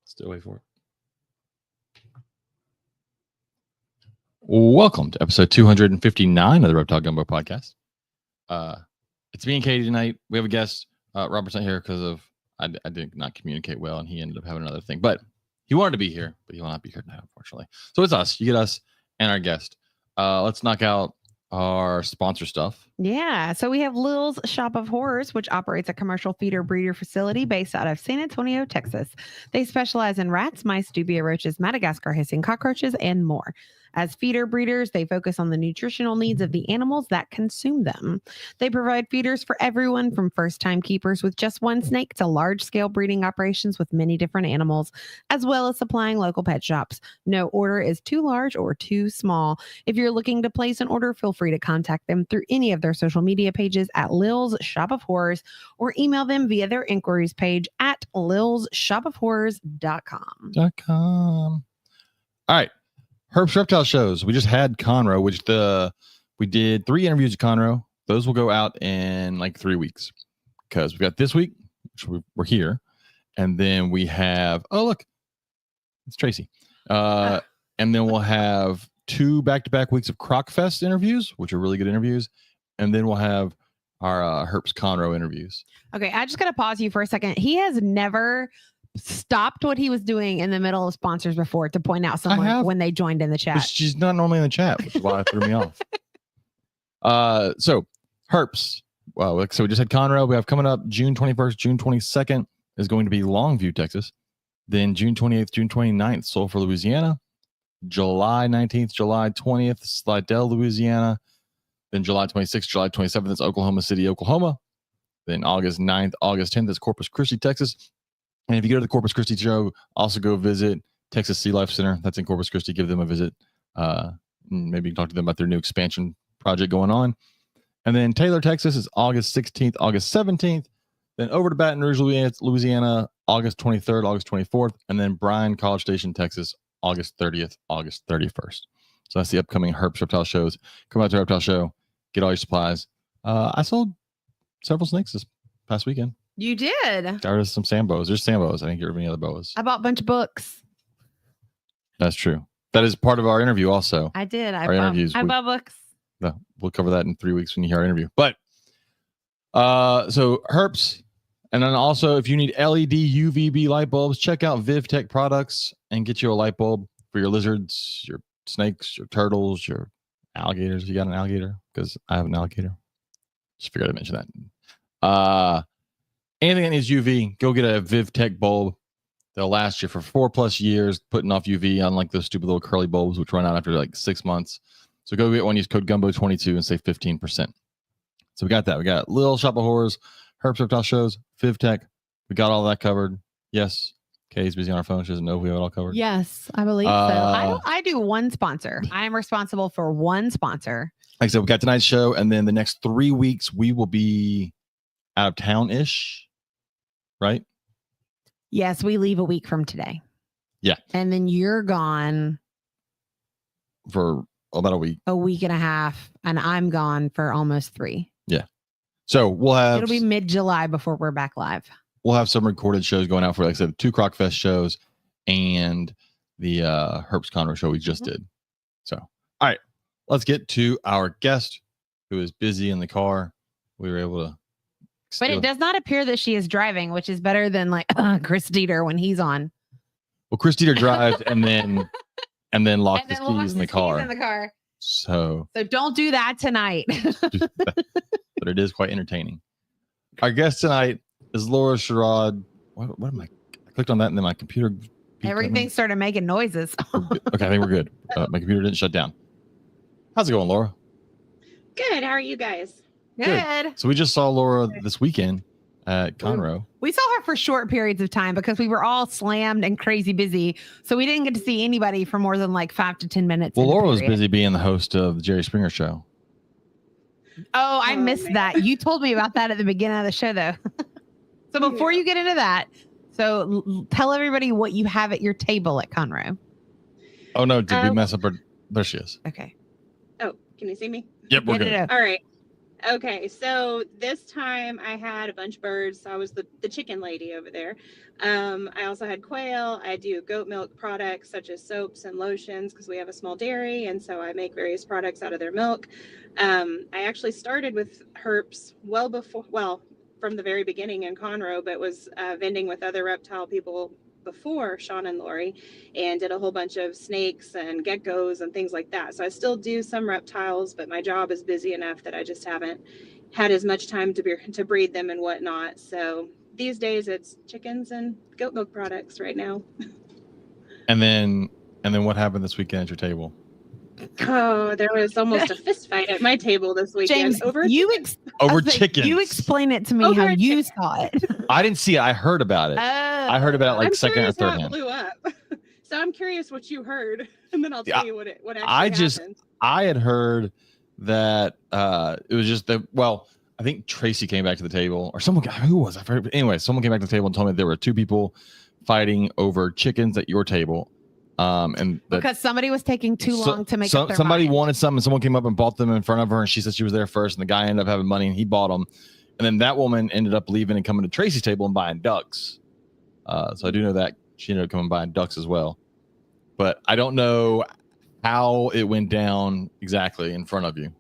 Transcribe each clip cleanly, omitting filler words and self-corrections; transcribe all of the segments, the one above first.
Still wait for it. Welcome to episode 259 of the Reptile Gumbo podcast. It's me and Katie tonight. We have a guest. Robert's not here because of I did not communicate well, and he ended up having another thing. But he wanted to be here, but he will not be here tonight, unfortunately. So it's us. You get us and our guest. Let's knock out our sponsor stuff. Yeah. So we have Lil's Shop of Horrors, which operates a commercial feeder breeder facility based out of San Antonio, Texas. They specialize in rats, mice, dubia roaches, Madagascar hissing cockroaches, and more. As feeder breeders, they focus on the nutritional needs of the animals that consume them. They provide feeders for everyone from first-time keepers with just one snake to large-scale breeding operations with many different animals, as well as supplying local pet shops. No order is too large or too small. If you're looking to place an order, feel free to contact them through any of their social media pages at Lil's Shop of Horrors or email them via their inquiries page at lilsshopofhorrors.com. All right. Herb's Reptile Shows. We just had Conroe, which we did 3 interviews with Conroe. Those will go out in like 3 weeks because we got this week, which we're here. And then we have, oh, look, it's Tracy. And then we'll have 2 back-to-back weeks of Crocfest interviews, which are really good interviews. And then we'll have our Herb's Conroe interviews. Okay, I just got to pause you for a second. He has never stopped what he was doing in the middle of sponsors before to point out someone when they joined in the chat. She's not normally in the chat, which is why it threw me off. So Herps. Well, so we just had Conroe. We have coming up June 21st, June 22nd is going to be Longview, Texas. Then June 28th, June 29th, Sulphur, Louisiana. July 19th, July 20th, Slidell, Louisiana. Then July 26th, July 27th is Oklahoma City, Oklahoma. Then August 9th, August 10th is Corpus Christi, Texas. And if you go to the Corpus Christi show, also go visit Texas Sea Life Center. That's in Corpus Christi. Give them a visit. Maybe talk to them about their new expansion project going on. And then Taylor, Texas is August 16th, August 17th. Then over to Baton Rouge, Louisiana, August 23rd, August 24th. And then Bryan, College Station, Texas, August 30th, August 31st. So that's the upcoming Herb's Reptile shows. Come out to the Reptile Show. Get all your supplies. I sold several snakes this past weekend. You did. There's some Sambos. There's Sambos. I think you're any other boas. I bought a bunch of books. That's true. That is part of our interview also. I did. I bought books. No, we'll cover that in 3 weeks when you hear our interview. But so Herps. And then also if you need LED UVB light bulbs, check out VivTech products and get you a light bulb for your lizards, your snakes, your turtles, your alligators. You got an alligator? Because I have an alligator. Just figured I'd mention that. Anything that needs UV, go get a VivTech bulb. They'll last you for 4+ years, putting off UV, unlike those stupid little curly bulbs, which run out after like 6 months. So go get one, use code GUMBO22 and save 15%. So we got that. We got Lil Shop of Horrors, Herb's Reptile Shows, VivTech. We got all that covered. Yes. Kay's busy on our phone. She doesn't know if we have it all covered. Yes, I believe so. I do one sponsor. I am responsible for one sponsor. Like I said, we got tonight's show, and then the next 3 weeks, we will be out of town-ish. Right? Yes, we leave a week from today. Yeah. And then you're gone for about a week. A week and a half. And I'm gone for almost 3. Yeah. So we'll have... It'll be mid-July before we're back live. We'll have some recorded shows going out for, like I said, 2 Crocfest shows and the Herb's Conroe show we just did. So, all right. Let's get to our guest who is busy in the car. We were able to... But it does not appear that she is driving, which is better than like Chris Dieter when he's on. Well, Chris Dieter drives and then locks his keys in the car. So don't do that tonight. But it is quite entertaining. Our guest tonight is Laura Sherrod. What am I clicked on that and then my computer. Everything started making noises. Okay, I think we're good. My computer didn't shut down. How's it going, Laura? Good. How are you guys? Good. So we just saw Laura this weekend at Conroe. We saw her for short periods of time because we were all slammed and crazy busy. So we didn't get to see anybody for more than like 5 to 10 minutes. Well, Laura was busy being the host of the Jerry Springer Show. Oh, I missed that. You told me about that at the beginning of the show, though. So before you get into that, so tell everybody what you have at your table at Conroe. Oh, no. Did we mess up her? There she is. Okay. Oh, can you see me? Yep, we're good. All right. Okay, so this time I had a bunch of birds. So I was the chicken lady over there. I also had quail. I do goat milk products such as soaps and lotions because we have a small dairy, and so I make various products out of their milk. I actually started with herps from the very beginning in Conroe, but was vending with other reptile people before Sean and Lori, and did a whole bunch of snakes and geckos and things like that. So I still do some reptiles, but my job is busy enough that I just haven't had as much time to breed them and whatnot. So these days it's chickens and goat milk products right now. And then what happened this weekend at your table? Oh, there was almost a fist fight at my table this weekend James, over chickens. You explain it to me Over how a you chicken. saw it. I didn't see it. I heard about it. I heard about it like I'm second or curious how third it hand. blew up. So I'm curious what you heard, and then I'll Yeah, tell you what actually happened. I had heard that it was just that. Well, I think Tracy came back to the table, or someone. Who was I? Anyway, someone came back to the table and told me there were two people fighting over chickens at your table. And because somebody was taking too long to make up their somebody mind. wanted something, and someone came up and bought them in front of her, and she said she was there first, and the guy ended up having money and he bought them, and then that woman ended up leaving and coming to Tracy's table and buying ducks. So I do know that she ended up coming and buying ducks as well, but I don't know how it went down exactly in front of you.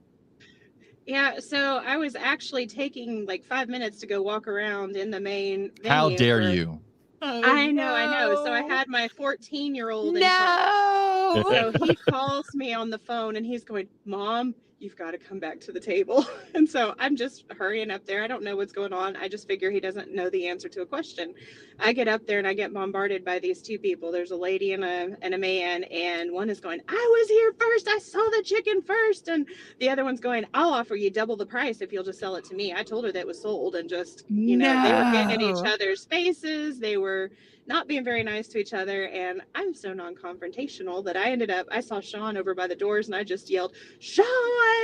Yeah, so I was actually taking like 5 minutes to go walk around in the main venue. How dare you? I know. So I had my 14-year-old in No. So he calls me on the phone and he's going, "Mom, you've got to come back to the table." And so I'm just hurrying up there. I don't know what's going on. I just figure he doesn't know the answer to a question. I get up there and I get bombarded by these two people. There's a lady and a man, and one is going, "I was here first. I saw the chicken first." And the other one's going, "I'll offer you double the price if you'll just sell it to me." I told her that it was sold, and just, they were getting in each other's faces. They were not being very nice to each other, and I'm so non-confrontational that I saw Sean over by the doors and I just yelled, "Sean!"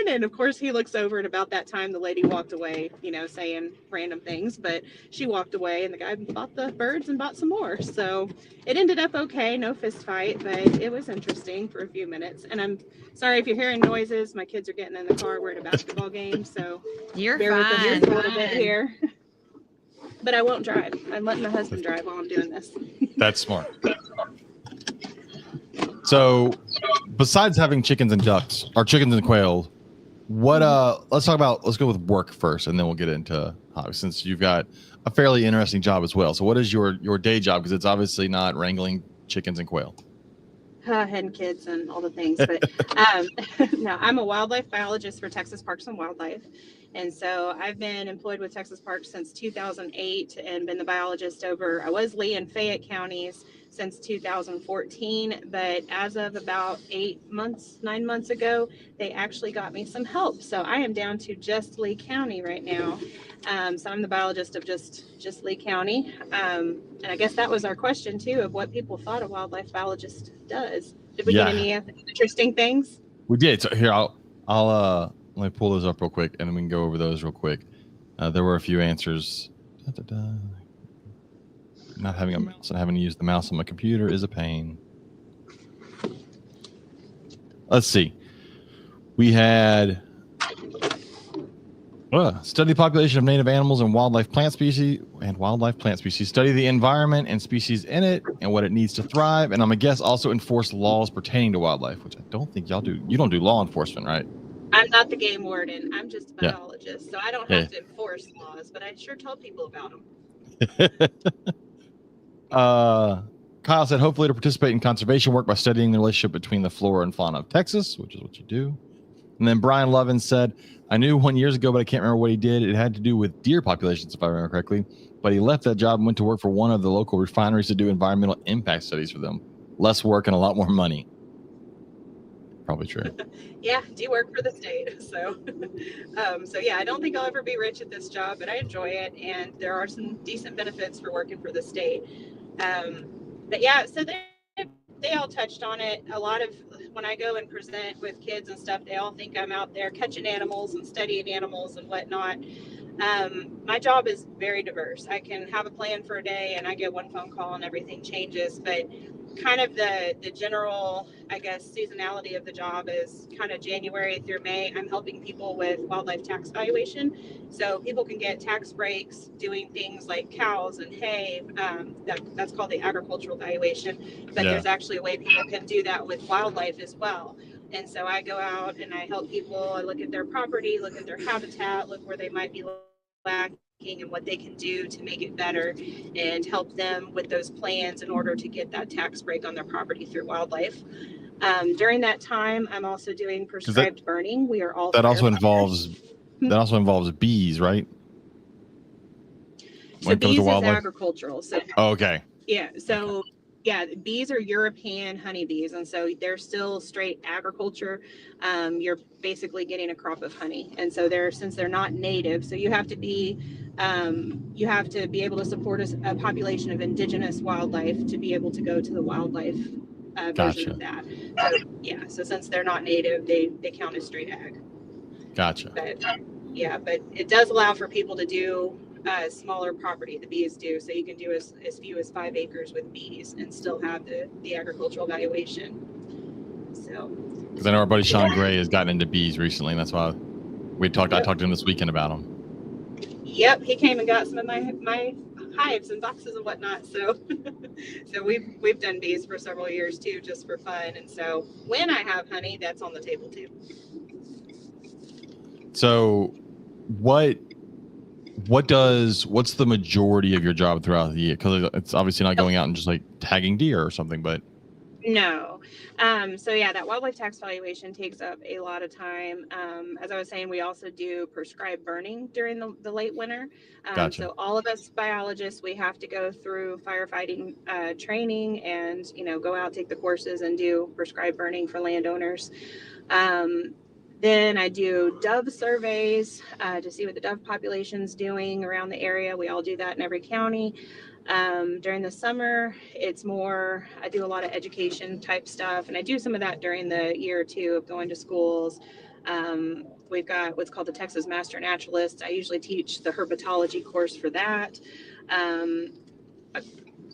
And of course he looks over, and about that time the lady walked away, saying random things, but she walked away and the guy bought the birds and bought some more. So it ended up okay, no fist fight, but it was interesting for a few minutes. And I'm sorry if you're hearing noises. My kids are getting in the car. We're at a basketball game, so You're bear with us fine. just a little bit here. But I won't drive. I'm letting my husband drive while I'm doing this. That's smart. So, besides having chickens and ducks, or chickens and quail, let's go with work first, and then we'll get into hobbies, since you've got a fairly interesting job as well. So what is your day job? Because it's obviously not wrangling chickens and quail. And kids and all the things, but no, I'm a wildlife biologist for Texas Parks and Wildlife. And so I've been employed with Texas Parks since 2008 and been the biologist I was Lee and Fayette counties since 2014. But as of about 9 months ago, they actually got me some help. So I am down to just Lee County right now. So I'm the biologist of just Lee County. And I guess that was our question too, of what people thought a wildlife biologist does. Did we get any interesting things? We did. So here, I'll let me pull those up real quick, and then we can go over those real quick. There were a few answers. Not having a mouse and having to use the mouse on my computer is a pain. Let's see. We had study the population of native animals and wildlife plant species. Study the environment and species in it and what it needs to thrive. And I'm a guess also enforce laws pertaining to wildlife, which I don't think y'all do. You don't do law enforcement, right? I'm not the game warden. I'm just a biologist, so I don't have to enforce laws, but I sure tell people about them. Kyle said, hopefully to participate in conservation work by studying the relationship between the flora and fauna of Texas, which is what you do. And then Brian Lovin said, I knew 1 year ago, but I can't remember what he did. It had to do with deer populations, if I remember correctly. But he left that job and went to work for one of the local refineries to do environmental impact studies for them. Less work and a lot more money. Probably true. Yeah, do work for the state. So yeah, I don't think I'll ever be rich at this job, but I enjoy it. And there are some decent benefits for working for the state. But yeah, so they all touched on it. A lot of, when I go and present with kids and stuff, they all think I'm out there catching animals and studying animals and whatnot. My job is very diverse. I can have a plan for a day and I get one phone call and everything changes. But kind of the general, I guess, seasonality of the job is kind of January through May. I'm helping people with wildlife tax valuation. So people can get tax breaks doing things like cows and hay. That's called the agricultural valuation. But there's actually a way people can do that with wildlife as well. And so I go out and I help people. I look at their property, look at their habitat, look where they might be lacking and what they can do to make it better, and help them with those plans in order to get that tax break on their property through wildlife. During that time, I'm also doing prescribed burning. We are all that also involves bees, right? So bees is agricultural. So okay. Yeah. So yeah, bees are European honeybees, and so they're still straight agriculture. You're basically getting a crop of honey, and so since they're not native, so you have to be able to support a population of indigenous wildlife to be able to go to the wildlife version of that. So, yeah. So since they're not native, they count as straight ag. Gotcha. But it does allow for people to do smaller property. The bees do, so you can do as few as 5 acres with bees and still have the agricultural valuation. So because I know our buddy Sean Gray has gotten into bees recently, and that's why I talked to him this weekend about them. Yep, he came and got some of my hives and boxes and whatnot. So so we've done bees for several years too, just for fun. And so when I have honey, that's on the table too. So what's the majority of your job throughout the year? Because it's obviously not going out and just like tagging deer or something, but no. So yeah, that wildlife tax valuation takes up a lot of time. As I was saying, we also do prescribed burning during the late winter. Gotcha. So all of us biologists, we have to go through firefighting training and, go out, take the courses and do prescribed burning for landowners. Then I do dove surveys to see what the dove population's doing around the area. We all do that in every county. During the summer, it's more, I do a lot of education type stuff, and I do some of that during the year or two of going to schools. We've got what's called the Texas Master Naturalist. I usually teach the herpetology course for that.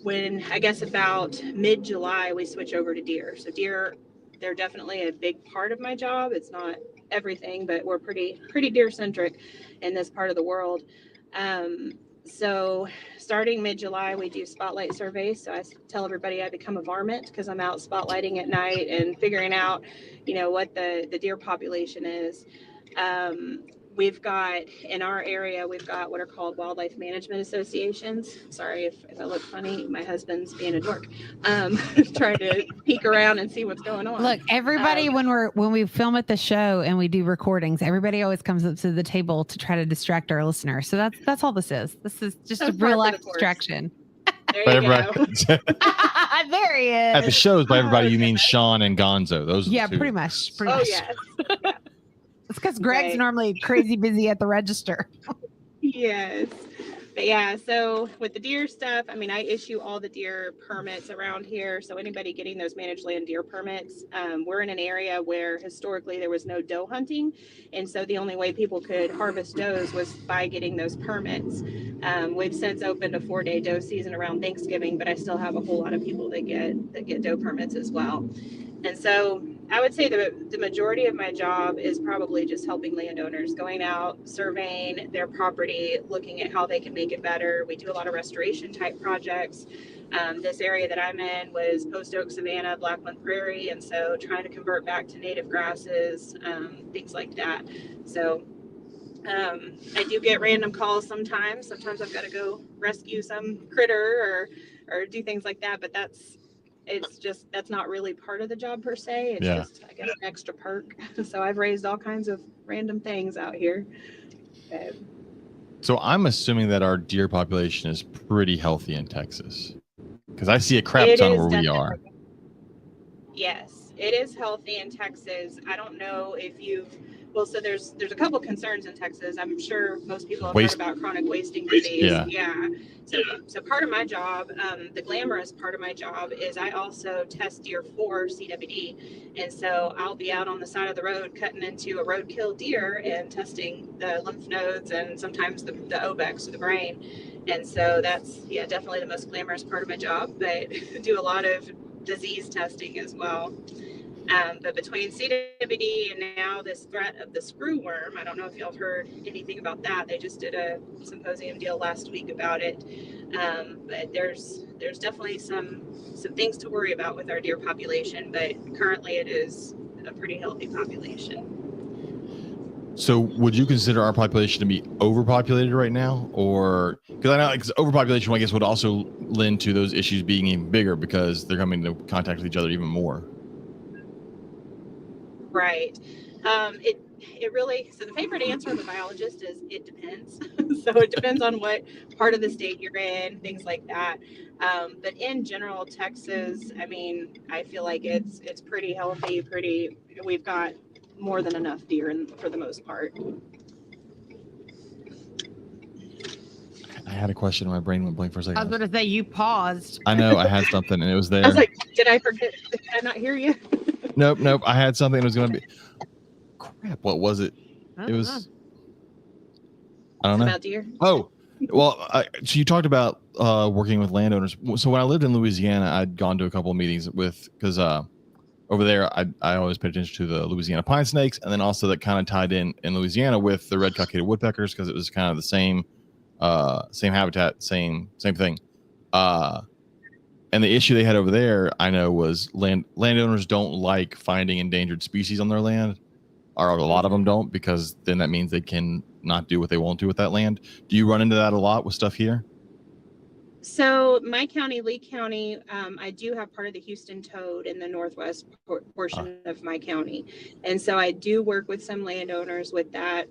When I guess about mid-July, we switch over to deer. So deer, they're definitely a big part of my job. It's not everything, but we're pretty deer centric in this part of the world. So starting mid-July, we do spotlight surveys. So I tell everybody I become a varmint because I'm out spotlighting at night and figuring out, what the deer population is. We've got, in our area, we've got what are called wildlife management associations. Sorry if I look funny. My husband's being a dork, trying to peek around and see what's going on. Look, everybody, when we film at the show and we do recordings, everybody always comes up to the table to try to distract our listeners. So that's all this is. This is just a real life distraction. There you go. There he is. At the shows, by everybody, you mean Sean and Gonzo. Those are the two. pretty much. Yes. Yeah. It's because Greg's normally crazy busy at the register. Yes. But yeah, so with the deer stuff, I issue all the deer permits around here. So anybody getting those managed land deer permits, we're in an area where historically there was no doe hunting. And so the only way people could harvest does was by getting those permits. We've since opened a 4-day doe season around Thanksgiving, but I still have a whole lot of people that get doe permits as well. And so I would say the majority of my job is probably just helping landowners, going out, surveying their property, looking at how they can make it better. We do a lot of restoration type projects. This area that I'm in was post oak savanna, blackland prairie, and so trying to convert back to native grasses, things like that. So I do get random calls sometimes. Sometimes I've got to go rescue some critter or do things like that, but that's not really part of the job per se. It's just, I guess, an extra perk. So I've raised all kinds of random things out here. So I'm assuming that our deer population is pretty healthy in Texas, because I see a crap ton where we are. Yes, it is healthy in Texas. I don't know if so there's a couple concerns in Texas. I'm sure most people have heard about chronic wasting disease. Yeah. So part of my job, the glamorous part of my job, is I also test deer for CWD. And so I'll be out on the side of the road cutting into a roadkill deer and testing the lymph nodes and sometimes the obex or the brain. And so that's definitely the most glamorous part of my job. But I do a lot of disease testing as well. But between CWD and now this threat of the screw worm, I don't know if y'all have heard anything about that. They just did a symposium deal last week about it. But there's definitely some things to worry about with our deer population, but currently it is a pretty healthy population. So would you consider our population to be overpopulated right now? Or because I know like, overpopulation, I guess, would also lend to those issues being even bigger because they're coming into contact with each other even more. Right. It really, so the favorite answer of a biologist is it depends. So it depends on what part of the state you're in, things like that. But in general, Texas, I mean, I feel like it's pretty healthy, we've got more than enough deer for the most part. I had a question. My brain went blank for a second. I was going to say you paused. I know I had something and it was there. I was like, did I forget? Did I not hear you? Nope. I had something that was going to be. Crap. What was it? It was. I don't know. About deer. Oh, well. So you talked about working with landowners. So when I lived in Louisiana, I'd gone to a couple of meetings because over there I always paid attention to the Louisiana pine snakes, and then also that kind of tied in Louisiana with the red cockaded woodpeckers because it was kind of the same habitat, same thing. And the issue they had over there, I know, was landowners don't like finding endangered species on their land, or a lot of them don't, because then that means they can not do what they want to with that land. Do you run into that a lot with stuff here? So my county, Lee County, I do have part of the Houston toad in the northwest portion of my county. And so I do work with some landowners with that.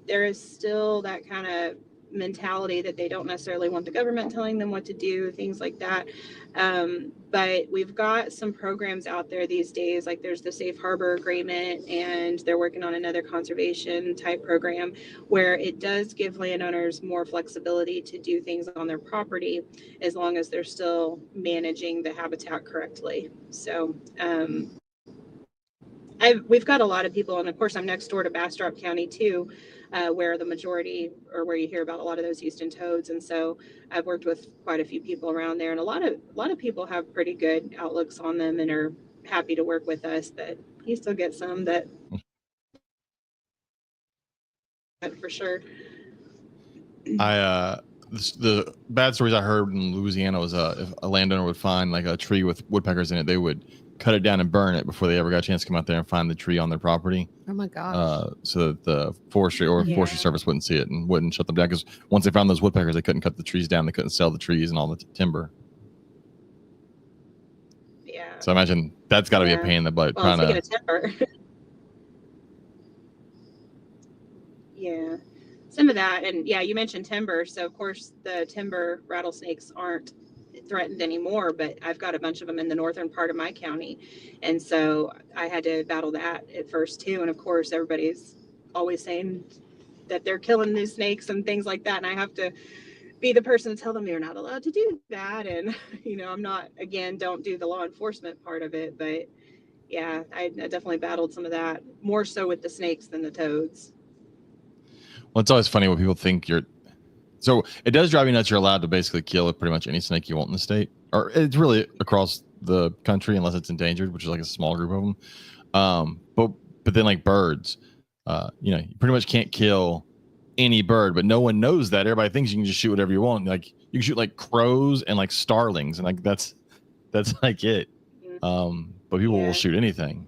There is still that kind of mentality that they don't necessarily want the government telling them what to do, things like that. But we've got some programs out there these days, like there's the Safe Harbor Agreement, and they're working on another conservation type program where it does give landowners more flexibility to do things on their property as long as they're still managing the habitat correctly. So we've got a lot of people, and of course I'm next door to Bastrop County too, where the majority, or where you hear about a lot of those Houston toads. And so I've worked with quite a few people around there, and a lot of people have pretty good outlooks on them and are happy to work with us. But you still get some that for sure. The bad stories I heard in Louisiana was if a landowner would find like a tree with woodpeckers in it, they would cut it down and burn it before they ever got a chance to come out there and find the tree on their property. Oh my gosh. So that the forestry service wouldn't see it and wouldn't shut them down, because once they found those woodpeckers, they couldn't cut the trees down, they couldn't sell the trees and all the timber. Yeah. So I imagine that's got to be a pain in the butt. Well, speaking of timber. Yeah. Some of that, and yeah, you mentioned timber. So of course the timber rattlesnakes aren't threatened anymore, but I've got a bunch of them in the northern part of my county, and so I had to battle that at first too. And of course everybody's always saying that they're killing these snakes and things like that, and I have to be the person to tell them you're not allowed to do that. And I'm not, again, don't do the law enforcement part of it, but yeah, I definitely battled some of that, more so with the snakes than the toads. Well, it's always funny when people think so it does drive you nuts. You're allowed to basically kill pretty much any snake you want in the state, or it's really across the country, unless it's endangered, which is like a small group of them. But then like birds, you pretty much can't kill any bird, but no one knows that. Everybody thinks you can just shoot whatever you want. Like you can shoot like crows and like starlings, and like that's like it. But people will shoot anything.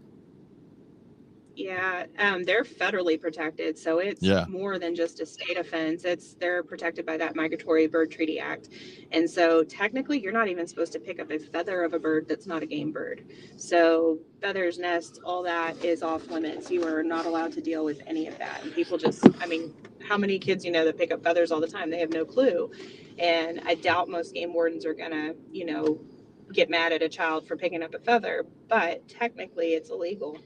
Yeah, they're federally protected, so it's more than just a state offense. They're protected by that Migratory Bird Treaty Act, and so technically you're not even supposed to pick up a feather of a bird that's not a game bird. So feathers, nests, all that is off limits. You are not allowed to deal with any of that. And people how many kids that pick up feathers all the time? They have no clue, and I doubt most game wardens are gonna get mad at a child for picking up a feather, but technically it's illegal.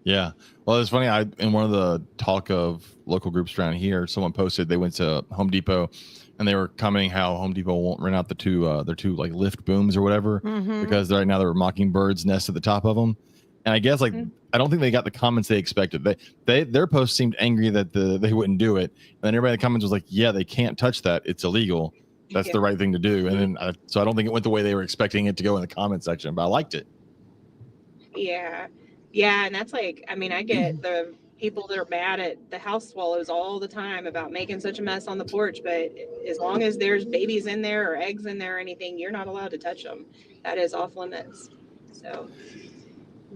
Yeah. Well, it's funny. In one of the talk of local groups around here, someone posted they went to Home Depot and they were commenting how Home Depot won't rent out their two like lift booms or whatever, because right now there were mockingbirds nest at the top of them. And I guess I don't think they got the comments they expected. Their post seemed angry that they wouldn't do it. And then everybody in the comments was like, yeah, they can't touch that. It's illegal. that's the right thing to do. And then so I don't think it went the way they were expecting it to go in the comment section, but I liked it. Yeah. And that's like, I mean, I get the people that are mad at the house swallows all the time about making such a mess on the porch, but as long as there's babies in there or eggs in there or anything, you're not allowed to touch them. That is off limits. So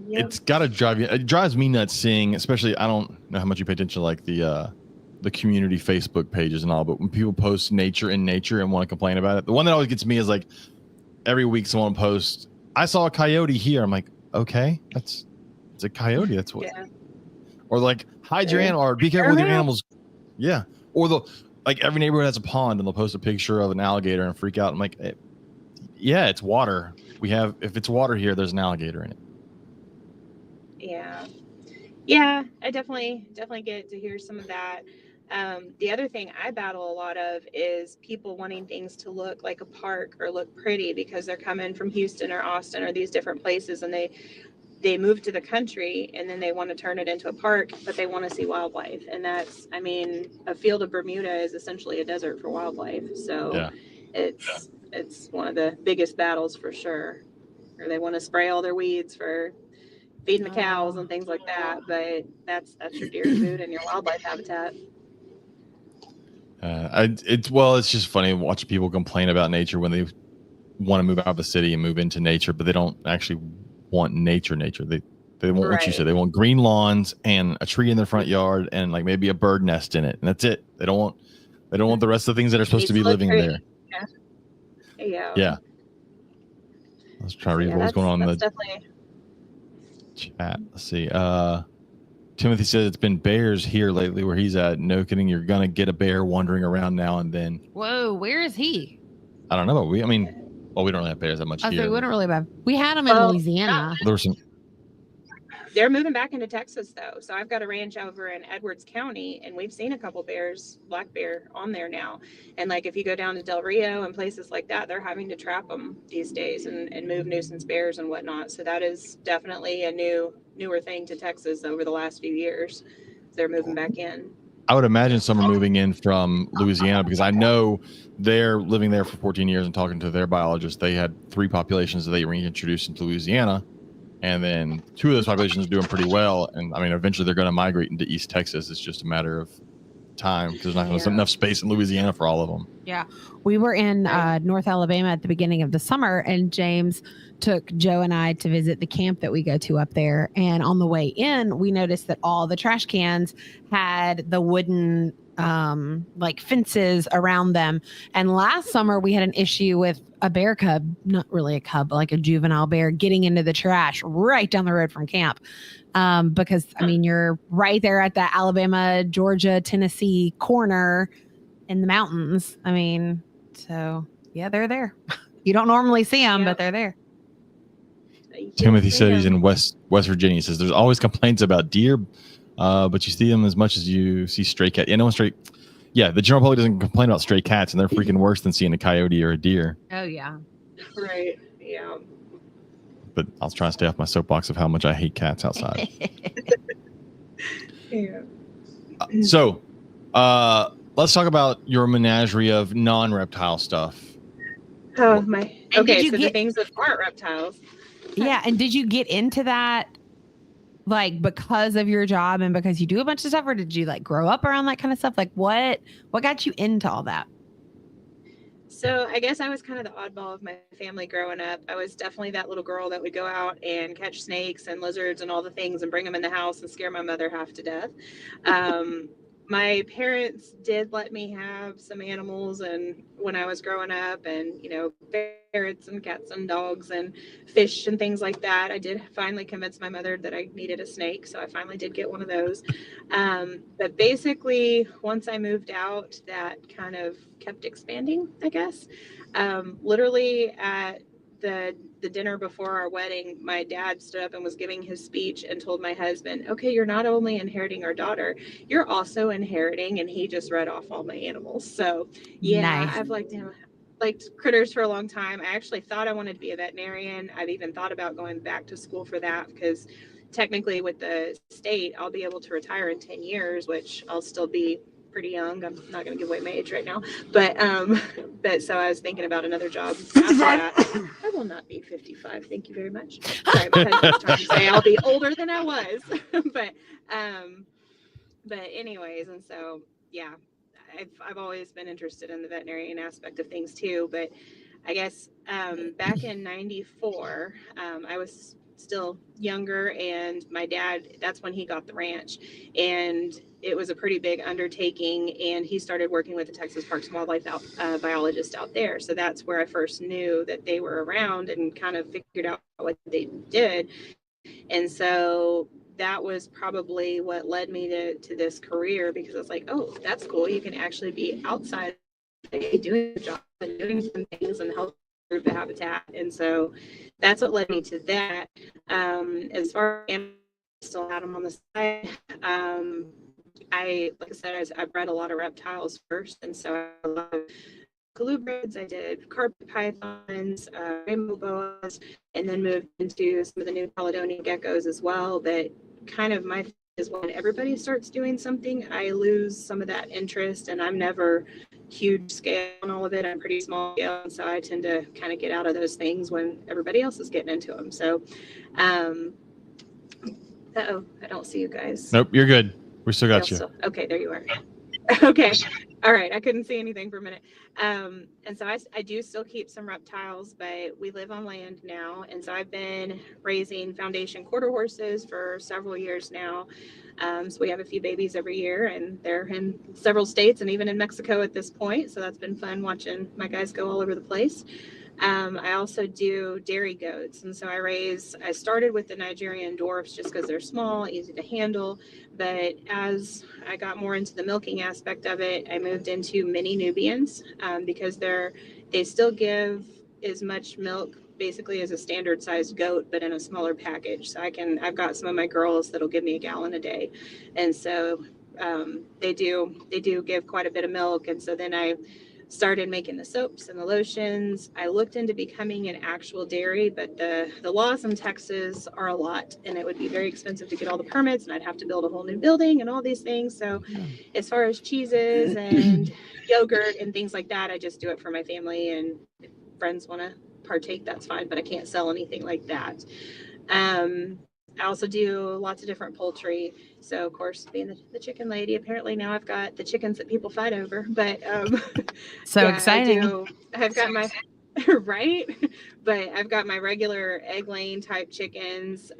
it's got to drive you. It drives me nuts seeing, especially, I don't know how much you pay attention to like the community Facebook pages and all, but when people post nature and want to complain about it, the one that always gets me is like every week someone posts, I saw a coyote here. I'm like, okay, it's a coyote. That's what. Yeah. Or like hide your animal or be careful with your animals. Yeah. Or like every neighborhood has a pond and they'll post a picture of an alligator and freak out. I'm like, yeah, it's water. If it's water here, there's an alligator in it. Yeah, I definitely get to hear some of that. The other thing I battle a lot of is people wanting things to look like a park or look pretty because they're coming from Houston or Austin or these different places, and they move to the country and then they want to turn it into a park, but they want to see wildlife. And that's, I mean, a field of Bermuda is essentially a desert for wildlife. So it's one of the biggest battles for sure. Or they want to spray all their weeds for feeding the cows and things like that. But that's your deer food and your wildlife habitat. It's just funny watching people complain about nature when they want to move out of the city and move into nature, but they don't actually want nature. They want what you said. They want green lawns and a tree in their front yard and like maybe a bird nest in it, and that's it. They don't want the rest of the things that are supposed to be living there. Yeah. Let's try to read what's going on in the chat. Let's see. Timothy says it's been bears here lately where he's at. No kidding. You're going to get a bear wandering around now and then. Whoa. Where is he? I don't know. But we don't really have bears that much here. We wouldn't really have. We had them in Louisiana. There were some. They're moving back into Texas though. So I've got a ranch over in Edwards County and we've seen a couple bears, black bear on there now. And like, if you go down to Del Rio and places like that, they're having to trap them these days and move nuisance bears and whatnot. So that is definitely a newer thing to Texas over the last few years. They're moving back in. I would imagine some are moving in from Louisiana because I know they're living there for 14 years and talking to their biologist. They had 3 populations that they reintroduced into Louisiana. And then 2 of those populations are doing pretty well. And I mean, eventually they're going to migrate into East Texas. It's just a matter of time because there's not enough space in Louisiana for all of them. Yeah. We were in North Alabama at the beginning of the summer, and James took Joe and I to visit the camp that we go to up there. And on the way in, we noticed that all the trash cans had the wooden like fences around them. And last summer we had an issue with a bear cub, not really a cub, but like a juvenile bear getting into the trash right down the road from camp. Because I mean, you're right there at the Alabama, Georgia, Tennessee corner in the mountains. I mean, so yeah, they're there. You don't normally see them, but they're there. Timothy said he's in West Virginia. He says there's always complaints about deer, but you see them as much as you see stray cat. Yeah, no one stray. Yeah, the general public doesn't complain about stray cats, and they're freaking worse than seeing a coyote or a deer. Oh yeah, right. Yeah. But I'll try to stay off my soapbox of how much I hate cats outside. Yeah. So, let's talk about your menagerie of non-reptile stuff. Oh my. Okay, so the things that aren't reptiles. Yeah, and did you get into that like because of your job and because you do a bunch of stuff, or did you like grow up around that kind of stuff? Like what got you into all that? So I guess I was kind of the oddball of my family growing up. I was definitely that little girl that would go out and catch snakes and lizards and all the things and bring them in the house and scare my mother half to death. My parents did let me have some animals and when I was growing up, and ferrets and cats and dogs and fish and things like that. I did finally convince my mother that I needed a snake, so I finally did get one of those. But basically, once I moved out, that kind of kept expanding, I guess. Literally at the dinner before our wedding, my dad stood up and was giving his speech and told my husband, okay, you're not only inheriting our daughter, you're also inheriting, and he just read off all my animals. So yeah, nice. I've liked critters for a long time. I actually thought I wanted to be a veterinarian. I've even thought about going back to school for that because technically with the state, I'll be able to retire in 10 years, which I'll still be pretty young. I'm not going to give away my age right now, but so I was thinking about another job after that. I will not be 55. Thank you very much. Sorry, my husband's trying to say I'll be older than I was, but anyways, and so yeah, I've always been interested in the veterinarian aspect of things too. But I guess back in '94, I was still younger, and my dad, that's when he got the ranch, and it was a pretty big undertaking, and he started working with the Texas Parks and Wildlife biologist out there. So that's where I first knew that they were around and kind of figured out what they did. And so that was probably what led me to this career, because I was like, oh, that's cool. You can actually be outside doing a job and doing some things and help improve the habitat. And so that's what led me to that. As far as I still had them on the side, like I said, I bred a lot of reptiles first. And so I love colubrids, I did carpet pythons, rainbow boas, and then moved into some of the New Caledonian geckos as well. But kind of my thing is, when everybody starts doing something, I lose some of that interest, and I'm never huge scale on all of it. I'm pretty small scale, and so I tend to kind of get out of those things when everybody else is getting into them. So, I don't see you guys. Nope, you're good. We still got you. Okay, there you are. Okay. All right. I couldn't see anything for a minute. And so I do still keep some reptiles, but we live on land now. And so I've been raising foundation quarter horses for several years now. So we have a few babies every year, and they're in several states and even in Mexico at this point. So that's been fun watching my guys go all over the place. I also do dairy goats. And so I started with the Nigerian dwarfs just because they're small, easy to handle. But as I got more into the milking aspect of it, I moved into mini Nubians because they still give as much milk basically as a standard sized goat, but in a smaller package. So I've got some of my girls that'll give me a gallon a day. And so they do give quite a bit of milk. And so then I started making the soaps and the lotions. I looked into becoming an actual dairy, but the laws in Texas are a lot, and it would be very expensive to get all the permits, and I'd have to build a whole new building and all these things. So as far as cheeses and yogurt and things like that, I just do it for my family, and if friends want to partake, that's fine, but I can't sell anything like that. I also do lots of different poultry. So, of course, being the chicken lady, apparently now I've got the chickens that people fight over. But so exciting. I've got my right, but I've got my regular egg laying type chickens.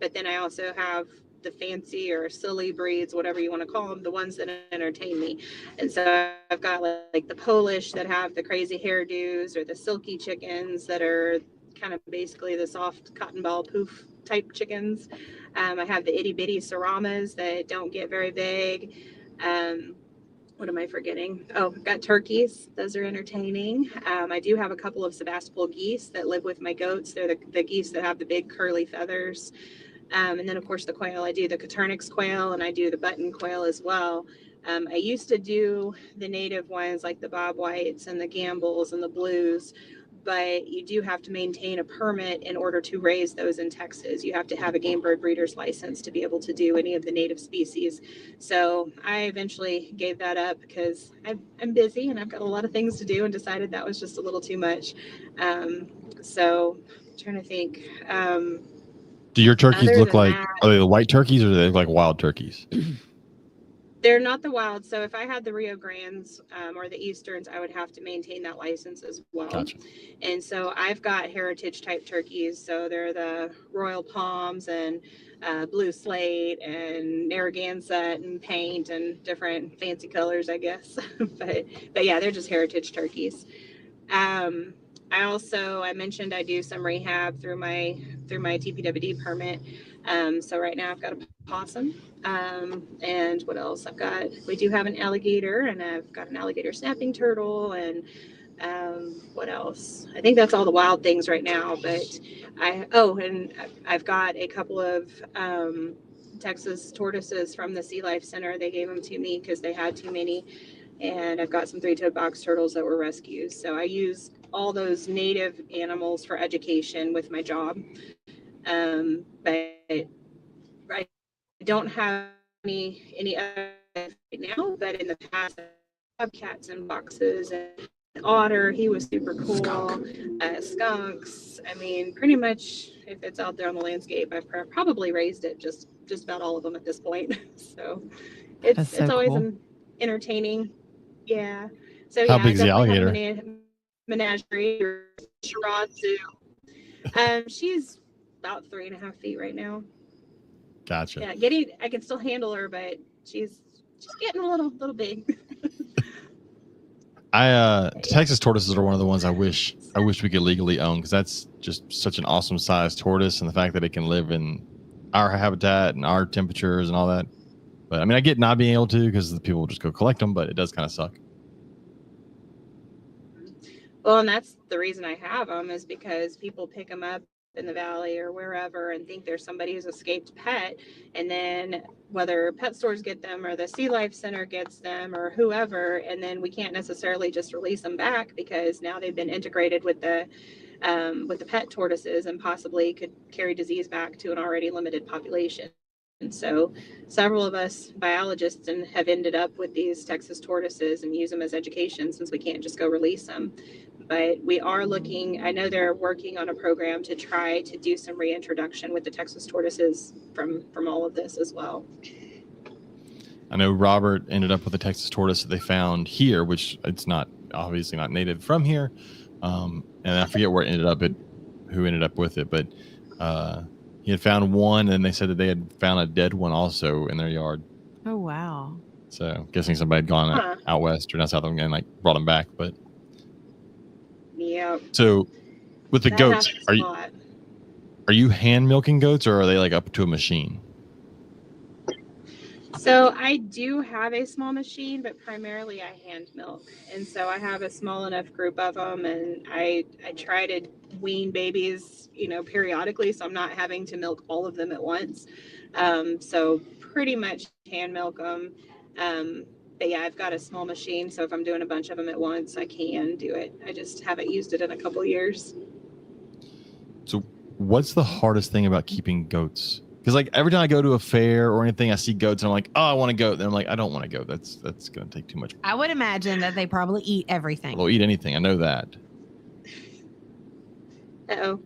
But then I also have the fancy or silly breeds, whatever you want to call them, the ones that entertain me. And so I've got like the Polish that have the crazy hairdos, or the silky chickens that are kind of basically the soft cotton ball poof type chickens. I have the itty bitty Saramas that don't get very big. What am I forgetting? Oh, I've got turkeys. Those are entertaining. I do have a couple of Sebastopol geese that live with my goats. They're the geese that have the big curly feathers. And then, of course, the quail. I do the Coturnix quail, and I do the button quail as well. I used to do the native ones like the bob whites and the gambles and the blues, but you do have to maintain a permit in order to raise those in Texas. You have to have a game bird breeder's license to be able to do any of the native species. So I eventually gave that up because I'm busy and I've got a lot of things to do, and decided that was just a little too much. So I'm trying to think. Do your turkeys look like, are they the white turkeys, or do they look like wild turkeys? They're not the wild. So if I had the Rio Grandes or the Easterns, I would have to maintain that license as well. Gotcha. And so I've got heritage type turkeys. So they're the Royal Palms and Blue Slate and Narragansett and paint and different fancy colors, I guess. but yeah, they're just heritage turkeys. I mentioned I do some rehab through my TPWD permit. So right now I've got a possum. And what else? We do have an alligator, and I've got an alligator snapping turtle, and what else? I think that's all the wild things right now, but I've got a couple of Texas tortoises from the Sea Life Center. They gave them to me because they had too many. And I've got some three-toed box turtles that were rescues. So I use all those native animals for education with my job. But I don't have any other now, but in the past, I have cats in boxes and otter. He was super cool. Skunks. I mean, pretty much if it's out there on the landscape, I've probably raised it. Just about all of them at this point. So it's always cool. entertaining. Yeah. So How yeah, big is the I definitely have alligator? a menagerie or Sherrod zoo. She's about 3.5 feet right now. Gotcha. Yeah, I can still handle her, but she's getting a little big. Texas tortoises are one of the ones I wish we could legally own, because that's just such an awesome size tortoise, and the fact that it can live in our habitat and our temperatures and all that. But I mean, I get not being able to because the people just go collect them, but it does kind of suck. Well, and that's the reason I have them, is because people pick them up in the valley or wherever and think there's somebody who's escaped pet, and then whether pet stores get them or the Sea Life Center gets them or whoever, and then we can't necessarily just release them back because now they've been integrated with the pet tortoises and possibly could carry disease back to an already limited population. And so several of us biologists have ended up with these Texas tortoises and use them as education, since we can't just go release them. But we are looking, I know they're working on a program to try to do some reintroduction with the Texas tortoises from all of this as well. I know Robert ended up with a Texas tortoise that they found here, which it's not obviously not native from here. And I forget where it ended up, who ended up with it, but he had found one, and they said that they had found a dead one also in their yard. Oh, wow. So guessing somebody had gone out west or down south and like brought them back. But yeah. So with the goats, are you hand milking goats, or are they like up to a machine? So I do have a small machine, but primarily I hand milk. And so I have a small enough group of them, and I try to wean babies, periodically, so I'm not having to milk all of them at once. So pretty much hand milk them. But yeah, I've got a small machine, so if I'm doing a bunch of them at once, I can do it. I just haven't used it in a couple years. So what's the hardest thing about keeping goats? Because like every time I go to a fair or anything, I see goats and I'm like, oh, I want a goat. Then I'm like, I don't want a goat. That's going to take too much. I would imagine that they probably eat everything. They'll eat anything. I know that. Uh-oh.